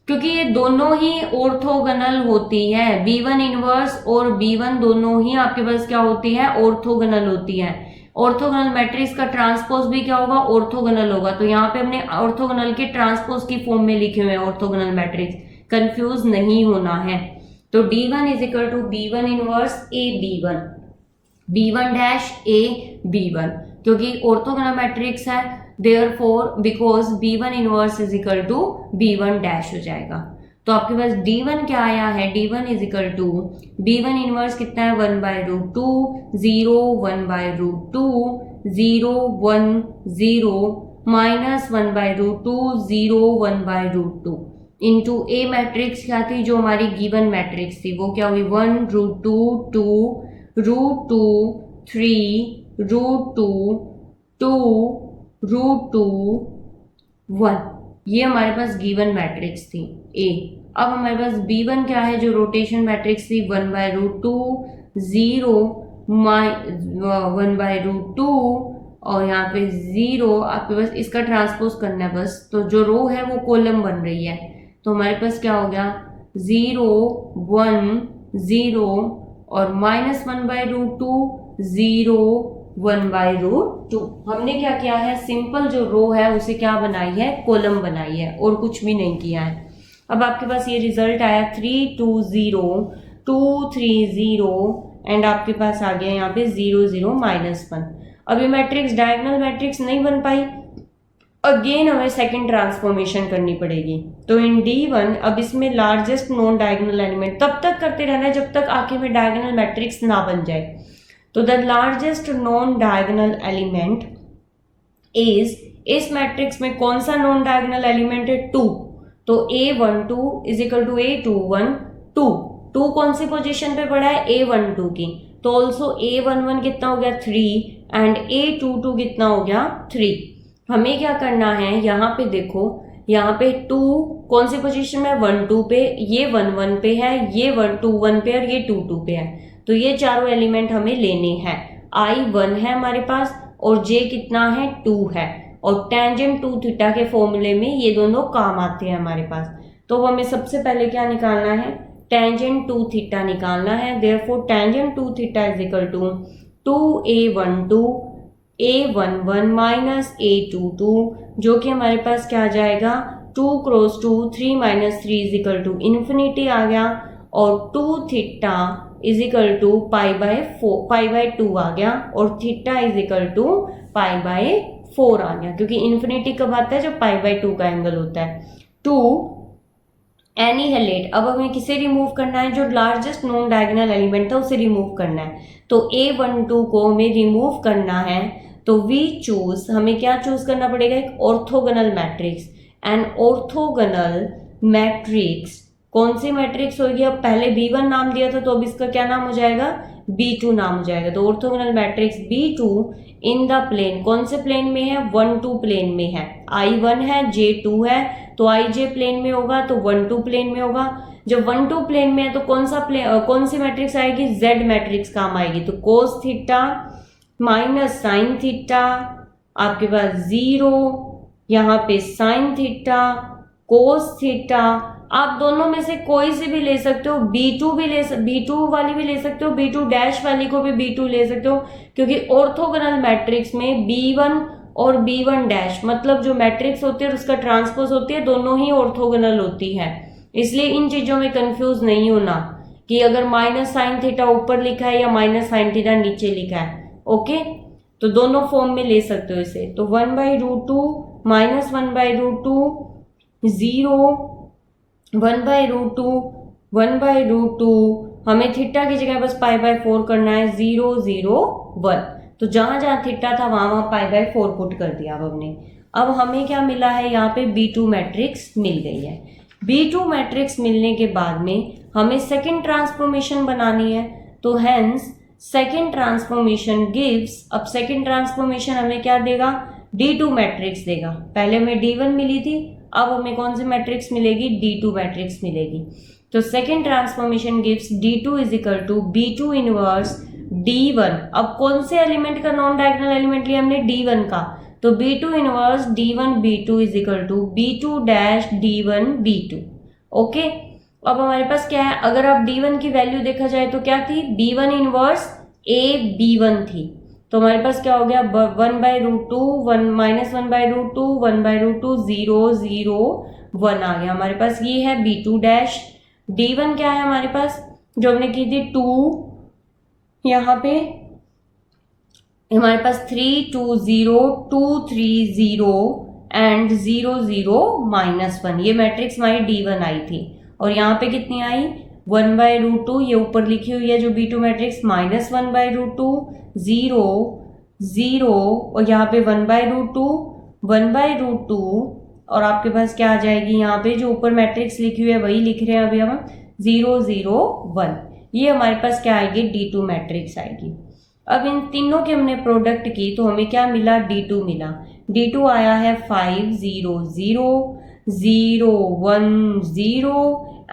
क्योंकि ये दोनों ही ऑर्थोगोनल होती है। B1 इनवर्स और B1 दोनों ही आपके पास क्या होती है, ऑर्थोगोनल होती है। ऑर्थोगोनल मैट्रिक्स का ट्रांसपोज भी क्या होगा, ऑर्थोगोनल होगा। तो यहाँ पे हमने ऑर्थोगोनल के ट्रांसपोज की फॉर्म में लिखे हुए हैं ऑर्थोगोनल मैट्रिक्स, कंफ्यूज नहीं होना है। तो D1 is equal to B1 inverse A B1 B1 dash A B1, क्योंकि ऑर्थोगोनल मैट्रिक्स है, therefore because B1 inverse is equal to B1 dash हो जाएगा। तो आपके पास D1 क्या आया है, D1 is equal to B1 inverse कितना है 1/√2 0 1/√2 0 1 0 माइनस 1/√2 0 1/√2 इंटू A मैट्रिक्स क्या थी, जो हमारी गिवन मैट्रिक्स थी, वो क्या हुई 1√2 2 √2 3 √2 2 √2 1। ये हमारे पास गिवन मैट्रिक्स थी A। अब हमारे पास B1 क्या है, जो रोटेशन मैट्रिक्स थी 1/√2 0 1/√2 और यहाँ पे 0, आपके पास इसका ट्रांसपोज करना है बस। तो जो रो है वो कॉलम बन रही है, तो हमारे पास क्या हो गया 0 1 0 और माइनस 1/√2 0 1/√2। हमने क्या किया है, सिंपल जो रो है उसे क्या बनाई है, कॉलम बनाई है, और कुछ भी नहीं किया है। अब आपके पास ये रिजल्ट आया 3 2 0 2 3 0 एंड आपके पास आ गया यहाँ पे 0 0 -1। अभी मैट्रिक्स डायगोनल मैट्रिक्स नहीं बन पाई, अगेन हमें सेकंड ट्रांसफॉर्मेशन करनी पड़ेगी। तो इन D1 अब इसमें लार्जेस्ट नॉन डायगोनल एलिमेंट तब तक करते रहना है जब तक आखिर में डायगोनल मैट्रिक्स ना बन जाए। तो the largest non diagonal element is, इस मैट्रिक्स में कौन सा नॉन डायगोनल एलिमेंट है 2, तो A12 is equal to A21 2 2 कौन सी पोजीशन पे पड़ा है A12 की, तो ऑल्सो A11 कितना हो गया 3 एंड A22 कितना हो गया 3। हमें क्या करना है, यहाँ पे देखो, यहाँ पे 2 कौन सी पोजीशन में 1 2 पे, ये 1 1 पे है, ये 1 2 1 पे और ये 2 2 पे है। तो ये चारों एलिमेंट हमें लेने हैं। I1 है हमारे पास और J कितना है 2 है, और टेंजेंट 2 थीटा के फॉर्मूले में ये दोनों काम आते हैं हमारे पास। तो हमें सबसे पहले क्या निकालना है, टेंजेंट 2 थीटा निकालना है। Therefore tangent 2 theta is equal to 2A12 A11 minus A22, जो कि हमारे पास क्या आ जाएगा 2 cross 2 3 - 3 is equal to infinity आ गया, और 2 थीटा इज इक्वल टू π/2 आ गया, और थीटा इज इक्वल टू π/4 आ गया, क्योंकि इन्फिनिटी कब आता है, जब π/2 का एंगल होता है। 2 एनीहिलेट, अब हमें किसे रिमूव करना है, जो लार्जेस्ट नॉन डायगोनल एलिमेंट था उसे रिमूव करना है। तो A12 को हमें रिमूव करना है, तो वी चूज, हमें क्या चूज करना पड़ेगा, एक orthogonal matrix. And orthogonal matrix कौन सी मैट्रिक्स होगी, अब पहले B1 नाम दिया था तो अब इसका क्या नाम हो जाएगा B2 नाम हो जाएगा। तो orthogonal matrix B2 in the plane, कौन से प्लेन में है 1 2 प्लेन में है, I1 है J2 है, तो तो आई जे प्लेन में होगा तो 1 2 प्लेन में होगा। जब 1 2 प्लेन में है तो कौन सी मैट्रिक्स आएगी, जेड मैट्रिक्स काम आएगी। तो कोस थीटा माइनस साइन थीटा, आपके पास 0, यहाँ पे साइन थीटा कोस थीटा। आप दोनों में से कोई से भी ले सकते हो, B2 वाली भी ले सकते हो, B2 डैश वाली को भी B2 ले सकते हो, क्योंकि ऑर्थोगोनल मैट्रिक्स में B1 और B1 डैश मतलब जो मैट्रिक्स होती है उसका ट्रांसपोज होती है, दोनों ही ऑर्थोगोनल होती है। इसलिए इन चीजों में कंफ्यूज नहीं होना कि अगर माइनस साइन थीटा ऊपर लिखा है या माइनस साइन थीटा नीचे लिखा है। ओके, तो दोनों फॉर्म में ले सकते हो इसे। तो 1/√2 माइनस 1/√2 0 1/√2 1/√2, हमें थीटा की जगह बस π/4 करना है 0 0 1। तो जहां जहां थीटा था वहां π/4 पुट कर दिया अब हमने। अब हमें क्या मिला है, यहाँ पे B2 मैट्रिक्स मिल गई है। B2 मैट्रिक्स मिलने के बाद में हमें सेकेंड ट्रांसफॉर्मेशन बनानी है। तो हेंस सेकेंड ट्रांसफॉर्मेशन गिव्स, अब सेकेंड ट्रांसफॉर्मेशन हमें क्या देगा, D2 मैट्रिक्स देगा। पहले हमें D1 मिली थी, अब हमें कौन सी मैट्रिक्स मिलेगी, D2 मैट्रिक्स मिलेगी। तो second transformation gives D2 is equal to B2 inverse D1। अब कौन से एलिमेंट का नॉन डायगोनल एलिमेंट लिया हमने, D1 का। तो B2 inverse D1 B2 is equal to B2 dash D1 B2। Okay, अब हमारे पास क्या है, अगर आप D1 की वैल्यू देखा जाए तो क्या थी, B1 इनवर्स A B1 थी। तो हमारे पास क्या हो गया, 1/√2 माइनस 1/√2 1/√2 0 0 1 आ गया हमारे पास। ये है B2 डैश। D1 क्या है हमारे पास, जो हमने की थी 2, यहाँ पे हमारे पास 3 2 0 2 3 0 एंड 0 0 -1, ये मैट्रिक्स हमारी D1 आई थी। और यहाँ पे कितनी आई, 1/√2, ये ऊपर लिखी हुई है जो B2 मैट्रिक्स, माइनस 1/√2 0 0 और यहाँ पे 1/√2 1/√2 और आपके पास क्या आ जाएगी, यहाँ पे जो ऊपर मैट्रिक्स लिखी हुई है वही लिख रहे हैं अभी हम, 0 0 1। ये हमारे पास क्या आएगी, D2 मैट्रिक्स आएगी। अब इन तीनों के हमने प्रोडक्ट की तो हमें क्या मिला, D2 मिला। D2 आया है 5 0 0 0 1 0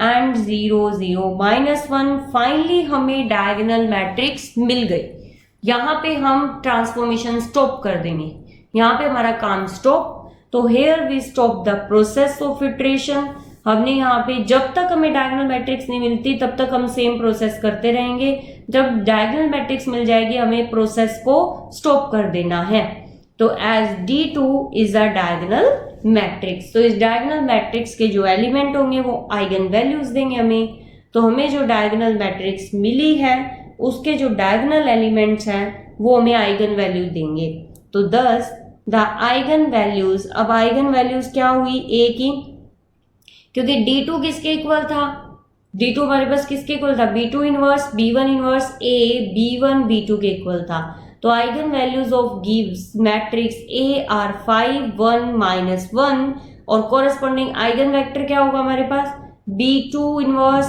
एंड 0 0 -1। फाइनली हमें डायगोनल मैट्रिक्स मिल गई। यहाँ पे हम ट्रांसफॉर्मेशन स्टॉप कर देंगे, यहाँ पे हमारा काम स्टॉप। तो here we stop the process of iteration. हमने यहाँ पे जब तक हमें डायगोनल मैट्रिक्स नहीं मिलती तब तक हम सेम प्रोसेस करते रहेंगे। जब डायगोनल मैट्रिक्स मिल जाएगी हमें प्रोसेस को स्टॉप कर देना है। तो as D2 is a diagonal matrix, तो इस डायगोनल मैट्रिक्स के जो एलिमेंट होंगे वो आइगन वैल्यूज देंगे हमें। तो हमें जो डायगोनल मैट्रिक्स मिली है उसके जो डायगोनल एलिमेंट्स हैं वो हमें आइगन वैल्यू देंगे। तो दस द आइगन वैल्यूज, अब आइगन वैल्यूज क्या हुई, A की, क्योंकि D2 किसके इक्वल था, D2 हमारे पास किसके इक्वल था, B2 inverse B1 inverse A B1 B2 के इक्वल था। तो eigen values of gives matrix A are 5 1 -1 और कोरेस्पॉन्डिंग आइगन वेक्टर क्या होगा हमारे पास, B2 इनवर्स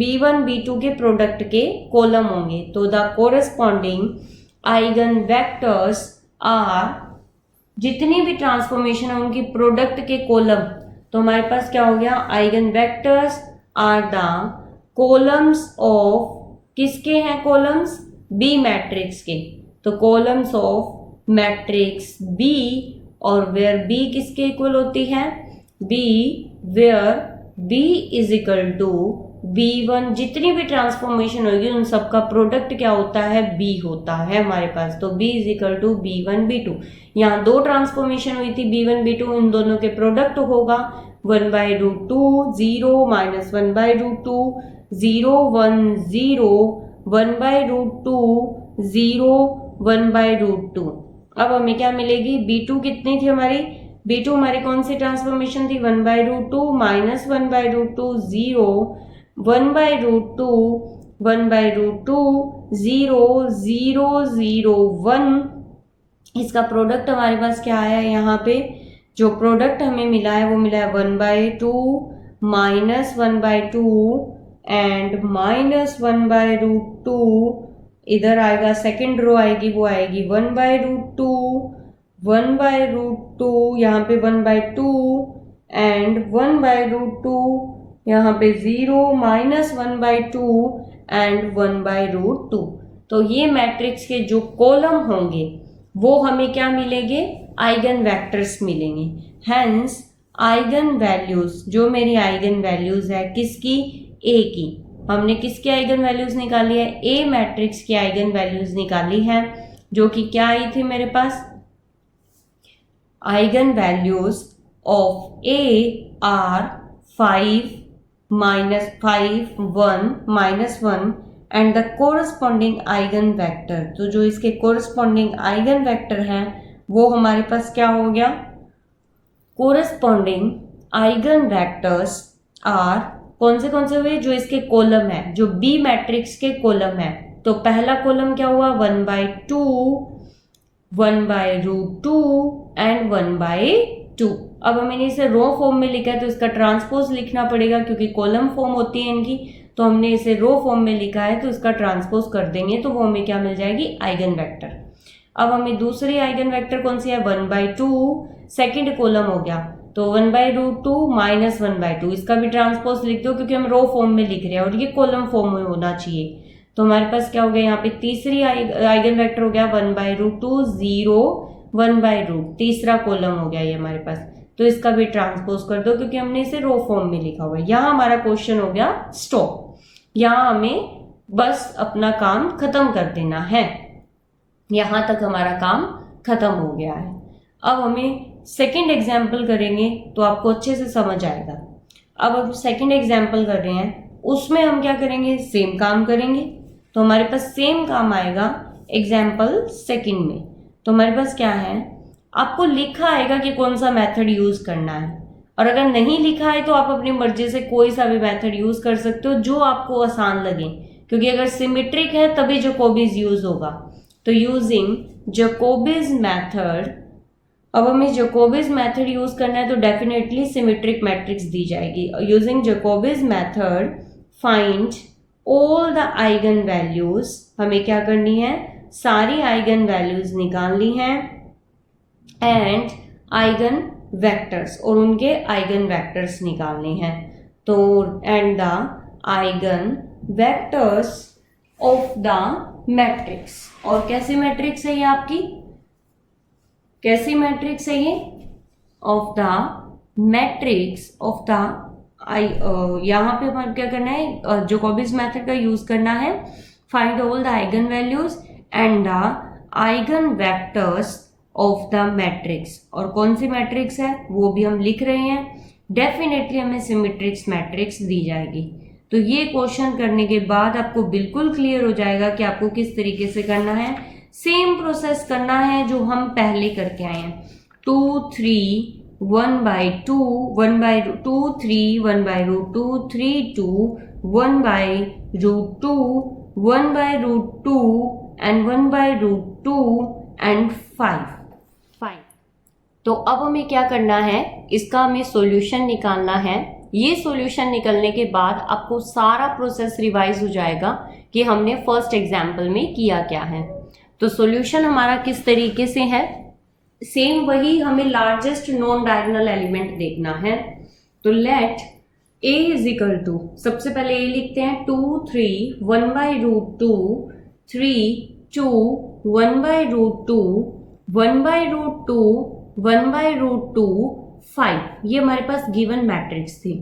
B1 B2 के प्रोडक्ट के कॉलम होंगे। तो the corresponding eigen vectors are, जितनी भी ट्रांसफॉर्मेशन है उनकी प्रोडक्ट के कॉलम। तो हमारे पास क्या हो गया, eigen vectors are the columns of, किसके हैं कॉलम्स, बी मैट्रिक्स के। तो कॉलम्स ऑफ मैट्रिक्स बी, और वेयर बी किसके इक्वल होती है, B where B is equal to B1, जितनी भी ट्रांसफॉर्मेशन होगी उन सबका प्रोडक्ट क्या होता है, B होता है हमारे पास। तो B is equal to B1 B2। यहाँ दो ट्रांसफॉर्मेशन हुई थी B1 B2, उन दोनों के प्रोडक्ट होगा 1/√2 0 -1/√2 0 1 0 1/√2 0 1/√2। अब हमें क्या मिलेगी, B2 कितनी थी हमारी, B2 हमारी कौन सी ट्रांसफॉर्मेशन थी, 1/√2 -1/√2 0 1/√2 1/√2 0 0 0 1। इसका प्रोडक्ट हमारे पास क्या आया है, यहाँ पे जो प्रोडक्ट हमें मिला है वो मिला है 1/2 -1/2 एंड -1/√2। इधर आएगा सेकेंड रो आएगी, वो आएगी 1/√2 1/√2, यहाँ पे 1/2 एंड 1/√2, यहाँ पे 0 -1/2 एंड 1/√2। तो ये मैट्रिक्स के जो कॉलम होंगे वो हमें क्या मिलेंगे, आइगन वेक्टर्स मिलेंगे। हेंस आइगन वैल्यूज, जो मेरी आइगन वैल्यूज है किसकी, ए की, हमने किसकी आइगन वैल्यूज निकाली है, ए मैट्रिक्स की आइगन वैल्यूज निकाली है, जो कि क्या आई थी मेरे पास, eigen values of A are 5 -5 1 -1 and the corresponding eigen vector. तो जो इसके कोरस्पॉन्डिंग आइगन वेक्टर हैं वो हमारे पास क्या हो गया, कोरस्पॉन्डिंग आइगन वेक्टर्स आर कौन से हुए, जो इसके कॉलम है, जो बी मैट्रिक्स के कॉलम है। तो पहला कॉलम क्या हुआ, 1/2 1/√2 एंड 1/2। अब हमने इसे रो फॉर्म में लिखा है तो इसका ट्रांसपोज लिखना पड़ेगा, क्योंकि कॉलम फॉर्म होती है इनकी, तो हमने इसे रो फॉर्म में लिखा है तो इसका ट्रांसपोज कर देंगे तो वो हमें क्या मिल जाएगी, आइगन वेक्टर। अब हमें दूसरी आइगन वेक्टर कौन सी है, 1/2, सेकेंड कॉलम हो गया, तो 1/√2 -1/2, इसका भी ट्रांसपोज लिख दो क्योंकि हम रो फॉर्म में लिख रहे हैं और ये कॉलम फॉर्म में होना चाहिए। तो हमारे पास क्या हो गया, यहाँ पे तीसरी आइगन वेक्टर हो गया 1/√2 0 1/√, तीसरा कॉलम हो गया ये हमारे पास, तो इसका भी ट्रांसपोज कर दो क्योंकि हमने इसे रो फॉर्म में लिखा हुआ है। यहाँ हमारा क्वेश्चन हो गया स्टॉप, यहाँ हमें बस अपना काम खत्म कर देना है, यहाँ तक हमारा काम खत्म हो गया है। अब हमें सेकंड एग्जाम्पल करेंगे तो आपको अच्छे से समझ आएगा। अब हम सेकंड एग्जाम्पल कर रहे हैं, उसमें हम क्या करेंगे, सेम काम करेंगे। तो हमारे पास सेम काम आएगा एग्जाम्पल सेकंड में। तो हमारे पास क्या है, आपको लिखा आएगा कि कौन सा मेथड यूज करना है, और अगर नहीं लिखा है तो आप अपनी मर्जी से कोई सा भी मेथड यूज कर सकते हो जो आपको आसान लगे, क्योंकि अगर सिमेट्रिक है तभी जैकोबीज यूज होगा। तो यूजिंग जैकोबीज मेथड, अब हमें जैकोबीज मेथड यूज करना है तो डेफिनेटली सिमेट्रिक मैट्रिक्स दी जाएगी। Using Jacobi's method find all the eigen values, हमें क्या करनी है, सारी आइगन वैल्यूज निकालनी है, एंड आइगन वेक्टर्स, और उनके आइगन वेक्टर्स निकालने हैं। तो and the eigen vectors of the matrix, और कैसी मैट्रिक्स है ये आपकी, कैसी मैट्रिक्स है ये, of the matrix of the यहाँ पे हमें क्या करना है, जैकोबीज मेथड का यूज करना है, find all the eigen values and the eigen vectors of the matrix. और कौन सी मैट्रिक्स है वो भी हम लिख रहे हैं, डेफिनेटली हमें सिमेट्रिक्स मैट्रिक्स दी जाएगी। तो ये क्वेश्चन करने के बाद आपको बिल्कुल क्लियर हो जाएगा कि आपको किस तरीके से करना है, सेम प्रोसेस करना है जो हम पहले करके आए हैं, 2 3 1/2 1/2 3 1/√2 3 2 1/√2 1/√2 एंड 1/√2 एंड 5। तो अब हमें क्या करना है, इसका हमें सॉल्यूशन निकालना है। ये सॉल्यूशन निकलने के बाद आपको सारा प्रोसेस रिवाइज हो जाएगा कि हमने फर्स्ट एग्जाम्पल में किया क्या है। तो सॉल्यूशन हमारा किस तरीके से है, सेम वही, हमें लार्जेस्ट नॉन डायगोनल एलिमेंट देखना है। तो let a is equal to, सबसे पहले a लिखते हैं 2 3 1/√2 3 2 1/√2 1/√2 1/√2 5। ये हमारे पास गिवन मैट्रिक्स थी।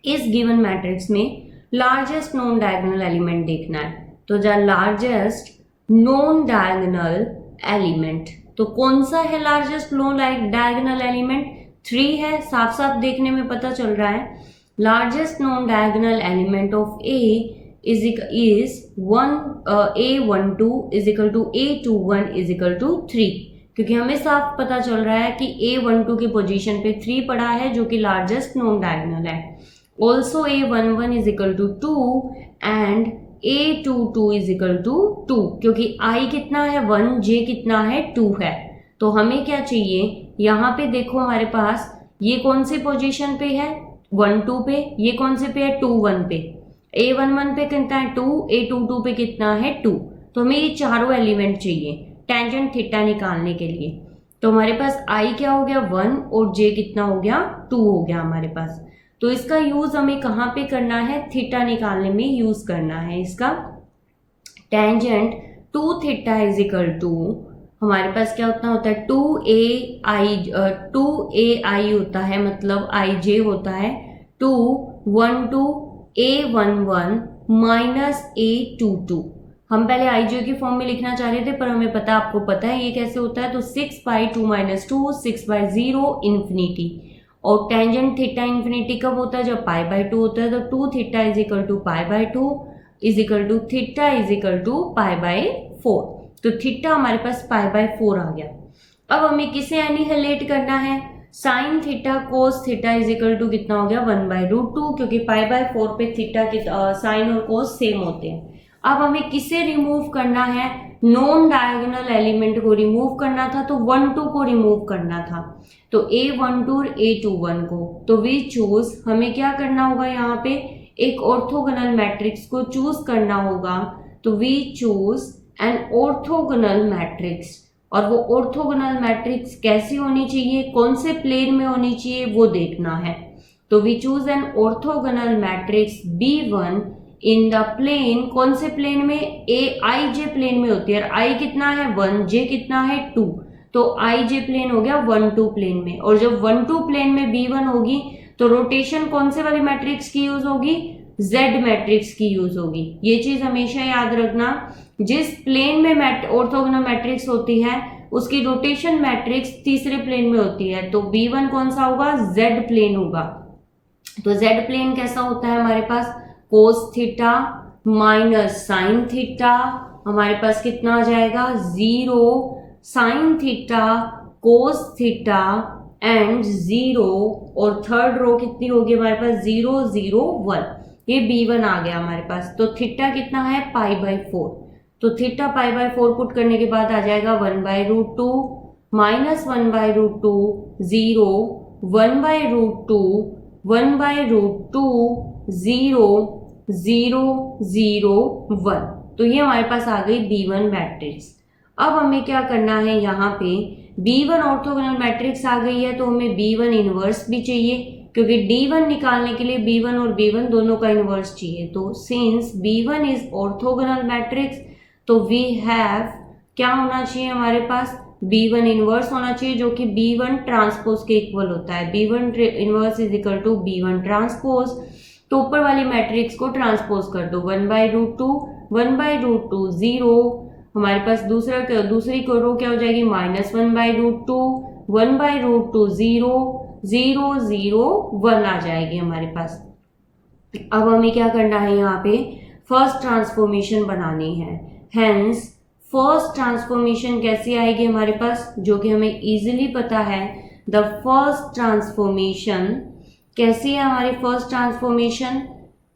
इस गिवन मैट्रिक्स में लार्जेस्ट नॉन डायगोनल एलिमेंट देखना है। तो the largest non diagonal element, तो कौन सा है लार्जेस्ट नॉन डायगोनल एलिमेंट, 3 है, साफ साफ देखने में पता चल रहा है। Largest non diagonal element of A is A12 is equal to A21 is equal to 3, क्योंकि हमें साफ पता चल रहा है कि A12 की पोजीशन पे 3 पड़ा है जो कि लार्जेस्ट नॉन डायगोनल है। Also A11 is equal to 2 and A22 is equal to 2, क्योंकि I कितना है 1, J कितना है 2 है। तो हमें क्या चाहिए, यहाँ पे देखो हमारे पास ये कौन सी पोजीशन पे है, 1 2 पे, ये कौन से पे है 2 1 पे, A11 पे कितना है 2, A22 पे कितना है 2। तो हमें ये चारों एलिमेंट चाहिए टेंजेंट थीटा निकालने के लिए। तो हमारे पास आई क्या हो गया 1 और जे कितना हो गया 2 हो गया हमारे पास। तो इसका यूज हमें कहाँ पे करना है, थीटा निकालने में यूज करना है इसका। Tangent to theta is equal to हमारे पास क्या उतना होता है 2ai होता है, मतलब आई जे होता है 2 माइनस a22। हम पहले आई जे के फॉर्म में लिखना चाह रहे थे पर हमें पता, आपको पता है ये कैसे होता है, तो 6/2 - 2 6/0 इन्फिनिटी। और टेंजेंट थीटा इन्फिनिटी कब होता है, जब π/2 होता है। तो 2 theta is equal to π/2 is equal to theta is equal to π/4। तो थीटा हमारे पास π/4 आ गया। अब हमें किसे एनिहिलेट करना है, sine theta cos theta is equal to कितना हो गया 1/√2, क्योंकि π/4 पे थीटा के साइन और कोस सेम होते हैं। अब हमें किसे रिमूव करना है, नॉन डायगोनल एलिमेंट को रिमूव करना था, तो 1 2 को रिमूव करना था, तो a12 और a21 को। तो वी चूज, हमें क्या करना होगा, यहाँ पे एक ऑर्थोगोनल मैट्रिक्स को चूज करना होगा। तो we choose an orthogonal matrix, और वो ऑर्थोगोनल मैट्रिक्स कैसी होनी चाहिए, कौन से प्लेन में होनी चाहिए, वो देखना है। तो we choose an orthogonal matrix B1 in the plane, कौन से प्लेन में, आई जे प्लेन में होती है। और आई कितना है 1, जे कितना है 2, तो आई जे प्लेन हो गया 1 2 प्लेन में। और जब 1 2 प्लेन में B1 होगी तो रोटेशन कौन से वाली मैट्रिक्स की यूज होगी, Z मैट्रिक्स की यूज होगी। ये चीज हमेशा याद रखना, जिस प्लेन में ऑर्थोगोनल मैट्रिक्स होती है उसकी रोटेशन मैट्रिक्स तीसरे प्लेन में होती है। तो B1 कौन सा होगा, Z प्लेन होगा। तो Z प्लेन कैसा होता है हमारे पास, cos theta minus sine theta, हमारे पास कितना आ जाएगा 0 sine theta cos theta and 0, और थर्ड रो कितनी होगी हमारे पास 0 0 1, ये B1 आ गया हमारे पास। तो थीटा कितना है π/4, तो थीटा π/4 पुट करने के बाद आ जाएगा 1/√2 माइनस 1/√2 0 1/√2 1/√2 0 0 0 1। तो ये हमारे पास आ गई B1 मैट्रिक्स। अब हमें क्या करना है, यहाँ पे B1 ऑर्थोगोनल मैट्रिक्स आ गई है, तो हमें B1 इनवर्स भी चाहिए, क्योंकि D1 निकालने के लिए B1 और B1 दोनों का इनवर्स चाहिए। तो since B1 is orthogonal matrix, तो वी हैव क्या होना चाहिए हमारे पास, B1 इनवर्स होना चाहिए, जो कि B1 ट्रांसपोज के इक्वल होता है। B1 inverse is equal to B1 transpose. तो ऊपर वाली मैट्रिक्स को ट्रांसपोज कर दो, 1/√2 1/√2 0, हमारे पास दूसरी को रो क्या हो जाएगी माइनस 1/√2 1/√2 0 0 0 1 आ जाएगी हमारे पास। अब हमें क्या करना है, यहाँ पे फर्स्ट ट्रांसफॉर्मेशन बनानी है। हेंस फर्स्ट ट्रांसफॉर्मेशन कैसी आएगी हमारे पास, जो कि हमें इजीली पता है। द फर्स्ट ट्रांसफॉर्मेशन कैसी है हमारी, फर्स्ट ट्रांसफॉर्मेशन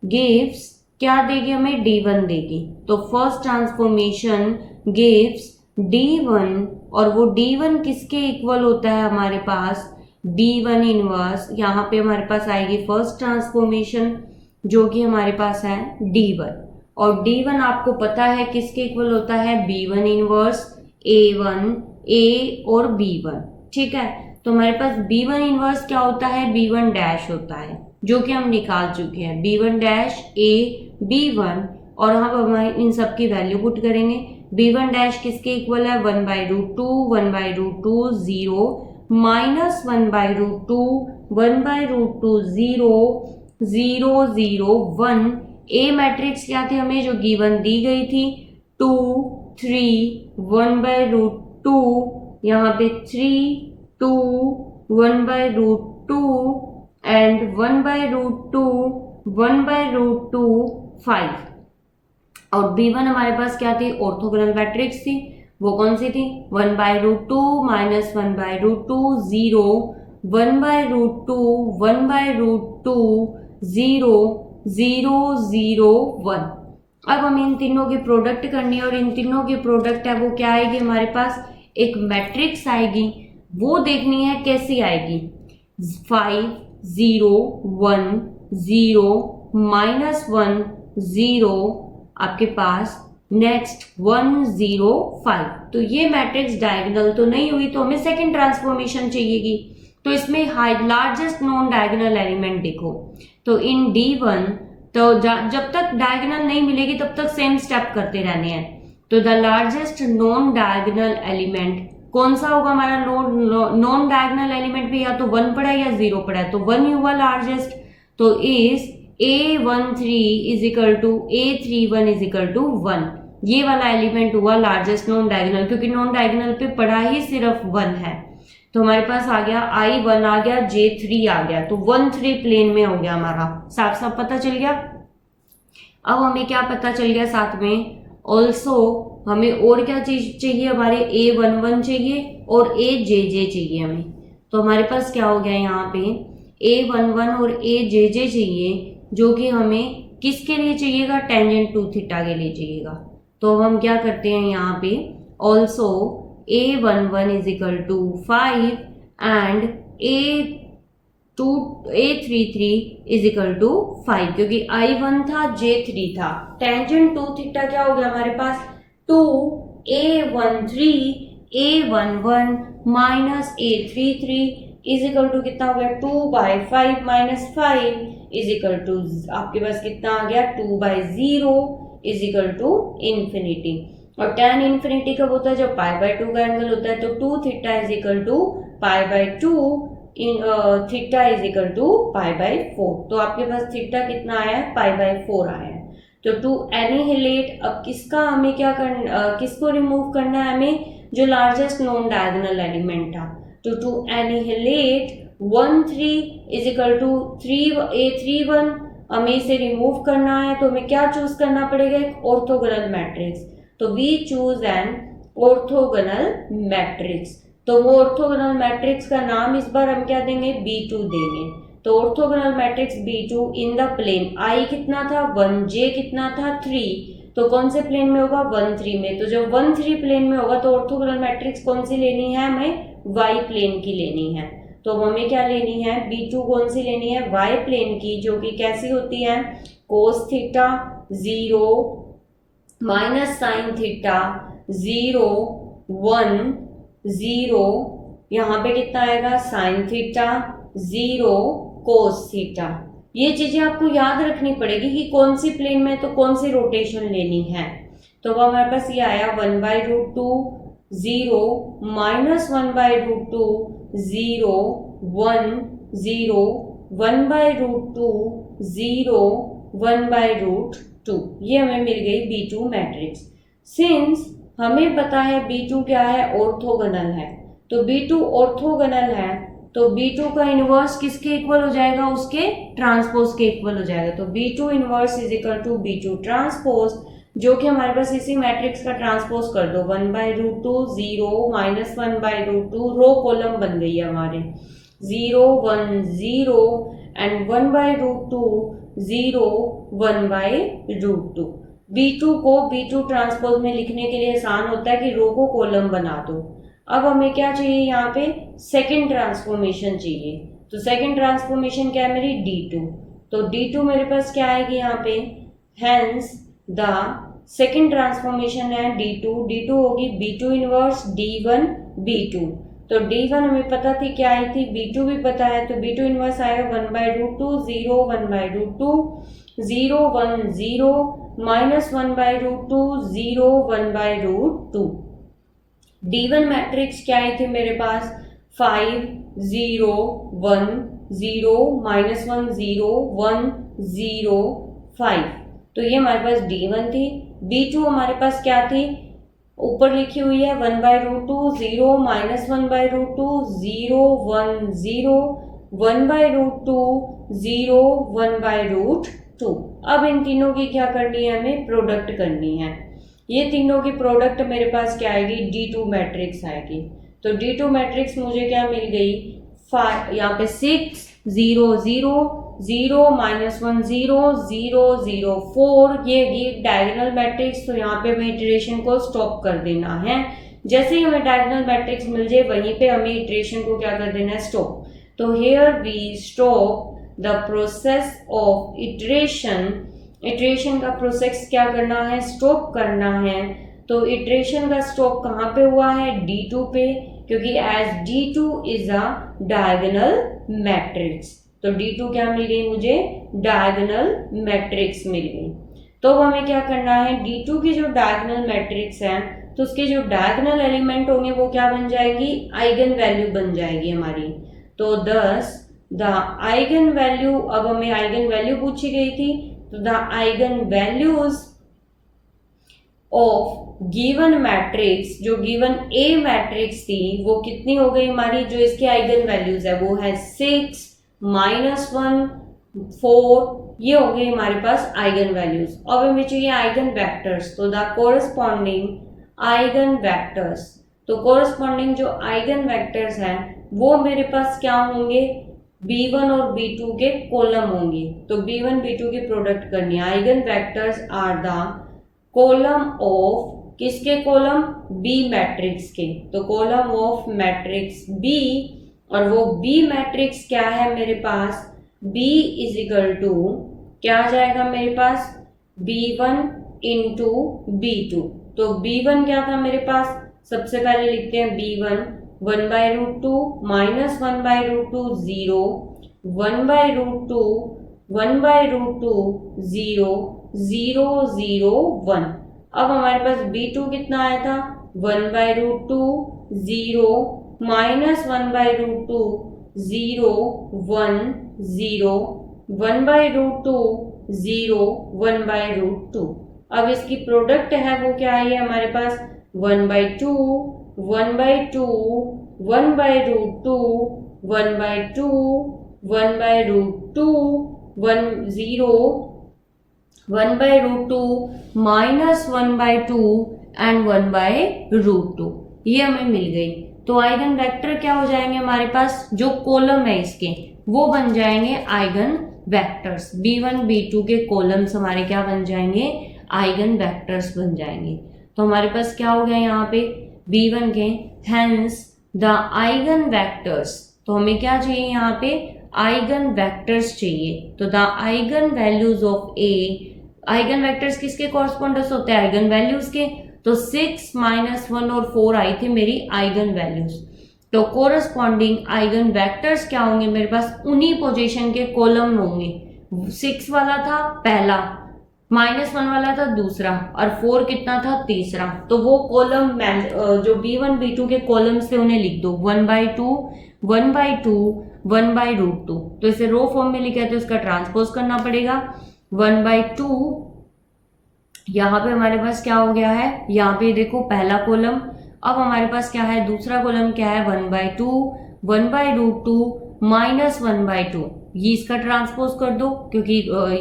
गिव्स क्या देगी हमें, D1 देगी। तो फर्स्ट ट्रांसफॉर्मेशन गिव्स D1, और वो D1 किसके इक्वल होता है हमारे पास, B1 इनवर्स। यहाँ पे हमारे पास आएगी फर्स्ट ट्रांसफॉर्मेशन, जो कि हमारे पास है D1, और D1 आपको पता है किसके इक्वल होता है, B1 इनवर्स A1 A और B1। ठीक है, तो हमारे पास B1 इनवर्स क्या होता है, B1 डैश होता है, जो कि हम निकाल चुके हैं, B1 डैश A B1। और हम इन सब की वैल्यू पुट करेंगे। B1 डैश किसके इक्वल है, 1/√2 1/√2 0 माइनस 1/√2 1/√2 0 0 0 1। ए मैट्रिक्स क्या थी हमें जो गिवन दी गई थी, 2 3 1/√2, यहाँ पे 3 2 1/√2 एंड 1/√2 1/√2 5। और B1 हमारे पास क्या थी, ऑर्थोगोनल मैट्रिक्स थी, वो कौन सी थी, 1/√2 माइनस 1/√2 0 1/√2 1/√2 0 0 0 1। अब हमें इन तीनों की प्रोडक्ट करनी है, और इन तीनों की प्रोडक्ट है वो क्या आएगी हमारे पास, एक मैट्रिक्स आएगी, वो देखनी है कैसी आएगी, 5 0 1 0 -1 0 आपके पास नेक्स्ट 1 0 5। तो ये मैट्रिक्स डायगोनल तो नहीं हुई, तो हमें सेकंड ट्रांसफॉर्मेशन चाहिएगी। तो इसमें लार्जेस्ट नॉन डायगोनल एलिमेंट देखो, तो इन D1 तो जब तक डायगोनल नहीं मिलेगी तब तक सेम स्टेप करते रहने हैं। तो the largest non diagonal element कौन सा होगा हमारा? नॉन डायगोनल एलिमेंट भी या तो 1 पड़ा है या 0 पड़ा है, तो 1 ही हुआ लार्जेस्ट। तो is A13 is equal to A31 is equal to 1। ये वाला एलिमेंट हुआ लार्जेस्ट नॉन डायगोनल, क्योंकि नॉन डायगोनल पे पड़ा ही सिर्फ 1 है। तो हमारे पास आ गया I1 आ गया, J3 आ गया, तो 1 3 प्लेन में हो गया हमारा। साफ साफ पता चल गया। अब हमें क्या पता चल गया साथ में, ऑल्सो हमें और क्या चीज चाहिए, हमारे A11 चाहिए और AJJ चाहिए हमें। तो हमारे पास क्या हो गया यहाँ पे, A11 और AJJ चाहिए, जो कि हमें किसके लिए चाहिएगा? टेंजेंट टू थीटा के लिए चाहिएगा। तो अब हम क्या करते हैं यहाँ पे, also A11 is equal to 5 and A33 is equal to 5, क्योंकि I1 था, J3 था। टेंजेंट टू थीटा क्या हो गया हमारे पास? 2 A13 A11 minus A33 is equal to कितना हो गया? 2/5 माइनस 5 इज इक्वल टू आपके पास कितना आ गया? 2/0 इज इक्वल टू इन्फिनिटी। और tan इन्फिनिटी कब होता है? जब π/2 का एंगल होता है। तो 2 theta is equal to π/2 theta is equal to π/4। तो आपके पास थीटा कितना आया है? π/4 आया है। तो टू एनिहिलेट, अब किसका हमें क्या करना, किसको रिमूव करना है हमें? जो लार्जेस्ट नॉन डायगोनल एलिमेंट था। तो to annihilate 1 3 is equal to 3A31 हमें इसे रिमूव करना है। तो हमें क्या चूज करना पड़ेगा? एक ऑर्थोगोनल मैट्रिक्स। तो we choose an orthogonal matrix. तो वो ऑर्थोगोनल मैट्रिक्स का नाम इस बार हम क्या देंगे? B2 देंगे। तो orthogonal matrix B2 in the plane I कितना था? 1, J कितना था? 3। तो कौन से प्लेन में होगा? 1 3 में। तो जब 1 3 प्लेन में होगा तो ऑर्थोगोनल मैट्रिक्स कौन सी लेनी है हमें? Y प्लेन की लेनी है। तो हमें क्या लेनी है? B2 कौन सी लेनी है? Y प्लेन की, जो कि कैसी होती है? कोस थीटा 0 माइनस साइन थीटा 0 1 0, यहाँ पे कितना आएगा? Sign theta 0 cos theta. ये चीजें आपको याद रखनी पड़ेगी कि कौन सी प्लेन में तो कौन सी रोटेशन लेनी है। तो वो हमारे पास ये आया 1/√2 0 माइनस 1/√2 0 1 0 1/√2 0 1/√2। ये हमें मिल गई B2 मैट्रिक्स। सिंस हमें पता है B2 क्या है? ऑर्थोगोनल है। तो B2 ऑर्थोगोनल है, तो B2 का इनवर्स किसके इक्वल हो जाएगा? उसके ट्रांसपोज के इक्वल हो जाएगा। तो B2 inverse is equal to B2 transpose, जो कि हमारे पास इसी मैट्रिक्स का ट्रांसपोज कर दो। 1/√2 0 माइनस 1/√2 रो कॉलम बन गई है हमारे। 0 1 0 एंड 1/√2 0 1/√2। B2 को B2 ट्रांसपोज में लिखने के लिए आसान होता है कि रो को कॉलम बना दो। अब हमें क्या चाहिए यहाँ पे? सेकंड ट्रांसफॉर्मेशन चाहिए। तो सेकंड ट्रांसफॉर्मेशन क्या है मेरी? D2। तो D2 मेरे पास क्या आएगी यहाँ पे? हेंस द सेकंड ट्रांसफॉर्मेशन है D2। D2 होगी B2 इनवर्स D1 B2। तो D1 हमें पता थी क्या आई थी, B2 भी पता है। तो B2 इनवर्स आएगा 1/√2 0 1/√2 0 1 0 माइनस 1/√2 0 1/√2। D1 मैट्रिक्स क्या आई थी मेरे पास? 5 0 1 0 माइनस 1 0 1 0 5। तो ये हमारे पास D1 थी। D2 हमारे पास क्या थी? ऊपर लिखी हुई है 1/√2 0 माइनस 1/√2 0 1 0 1/√2 0 1/√2। अब इन तीनों की क्या करनी है? हमें प्रोडक्ट करनी है। ये तीनों की प्रोडक्ट मेरे पास क्या आएगी? D2 मैट्रिक्स आएगी। तो D2 मैट्रिक्स मुझे क्या मिल गई? यहाँ पे 6 0 0 0 माइनस 1 0 0 0 4। ये डायगोनल मैट्रिक्स। तो यहाँ पे हमें इटरेशन को स्टॉप कर देना है। जैसे ही हमें डायगोनल मैट्रिक्स मिल जाए वहीं पे हमें इटरेशन को क्या कर देना है? स्टॉप। तो here we stop the process of iteration iteration का प्रोसेस क्या करना है, स्टॉप करना है। तो इटरेशन का स्टॉप कहाँ पे हुआ है, D2 पे, क्योंकि as D2 is a diagonal matrix. तो D2 क्या मिल गई मुझे, डायगोनल मैट्रिक्स मिल गई। तो अब हमें क्या करना है, D2 की जो डायगोनल मैट्रिक्स है तो उसके जो डायगोनल एलिमेंट होंगे वो क्या बन जाएंगी, आइगन वैल्यू बन जाएगी हमारी। तो दस द आइगन वैल्यू, अब हमें आइगन वैल्यू पूछी गई थी, तो the eigen values of given matrix, जो गिवन ए मैट्रिक्स थी वो कितनी हो गई हमारी, जो इसकी आइगन वैल्यूज है वो है 6, -1, 4, ये हो गई हमारे पास आइगन वैल्यूज। अब हमें चाहिए आइगन वेक्टर्स, तो द कोरस्पॉन्डिंग आइगन वेक्टर्स, तो कोरस्पॉन्डिंग जो आइगन वेक्टर्स हैं वो मेरे पास क्या होंगे, B1 और B2 के कॉलम होंगे। तो B1 B2 की प्रोडक्ट करनी है। Eigen vectors are the column of, किसके कॉलम, B मैट्रिक्स के। तो कॉलम ऑफ मैट्रिक्स B, और वो B मैट्रिक्स क्या है मेरे पास, B इज इक्वल टू क्या आ जाएगा मेरे पास, B1 इंटू B2। तो B1 क्या था मेरे पास, सबसे पहले लिखते हैं B1 1/√2 -1/√2 0, 1/√2 1/√2 0 0 0 1। अब हमारे पास B2 कितना आया था, 1/√2 0 -1/√2 0 1 0 1/√2 0 1/√2। अब इसकी प्रोडक्ट है वो क्या है हमारे पास, 1/2 1/2 1/√2 1/2 1/√2 1 0 1/√2 -1/2 एंड 1/√2, ये हमें मिल गई। तो आइगन वेक्टर क्या हो जाएंगे हमारे पास, जो कॉलम है इसके वो बन जाएंगे आइगन वेक्टर्स। B1 B2 के कॉलम्स हमारे क्या बन जाएंगे, आइगन वेक्टर्स बन जाएंगे। तो हमारे पास क्या हो गया यहाँ पे, B1 के हेंस द आइगन वेक्टर्स, तो हमें क्या चाहिए यहाँ पे, आइगन वेक्टर्स चाहिए। तो the eigen values of A, eigen vectors किसके कॉरस्पॉन्डेंस होते हैं, आइगन वैल्यूज के। तो 6 -1 और 4 आई थी मेरी आइगन वैल्यूज। तो कोरस्पॉन्डिंग आइगन वेक्टर्स क्या होंगे मेरे पास, उन्हीं पोजीशन के कॉलम होंगे। 6 वाला था पहला, -1 वाला था दूसरा, और 4 कितना था, तीसरा। तो वो कॉलम जो B1 B2 के कॉलम्स थे उन्हें लिख दो, 1/2 1/2 1/√2। तो इसे रो फॉर्म में लिखा है तो इसका ट्रांसपोज करना पड़ेगा। 1/2 यहाँ पे हमारे पास क्या हो गया है, यहाँ पे देखो पहला कॉलम। अब हमारे पास क्या है, दूसरा कॉलम क्या है, 1/2 1/√2 -1/2। ये इसका ट्रांसपोज कर दो क्योंकि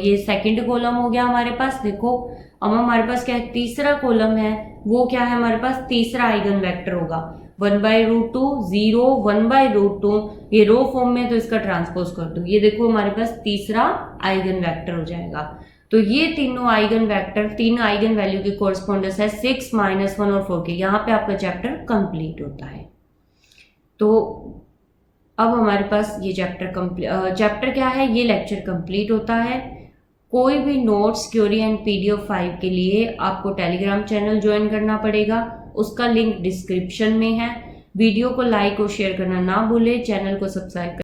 ये सेकंड कॉलम हो गया हमारे पास। देखो अब हमारे पास क्या है, तीसरा कॉलम है, वो क्या है हमारे पास, तीसरा आइगन वेक्टर होगा 1/√2 0 1/√2। ये रो फॉर्म में तो इसका ट्रांसपोज कर दो, ये देखो हमारे पास तीसरा आइगन वेक्टर हो जाएगा। तो ये तीनों आइगन वेक्टर, तीन आइगन वैल्यू के कोरस्पॉन्डेंस है 6 -1 और 4 के। यहाँ पे आपका चैप्टर कंप्लीट होता है। तो अब हमारे पास ये चैप्टर क्या है, ये लेक्चर कंप्लीट होता है। कोई भी नोट्स, क्वेरी एंड PDF 5 के लिए आपको टेलीग्राम चैनल ज्वाइन करना पड़ेगा, उसका लिंक डिस्क्रिप्शन में है। वीडियो को लाइक और शेयर करना ना भूले, चैनल को सब्सक्राइब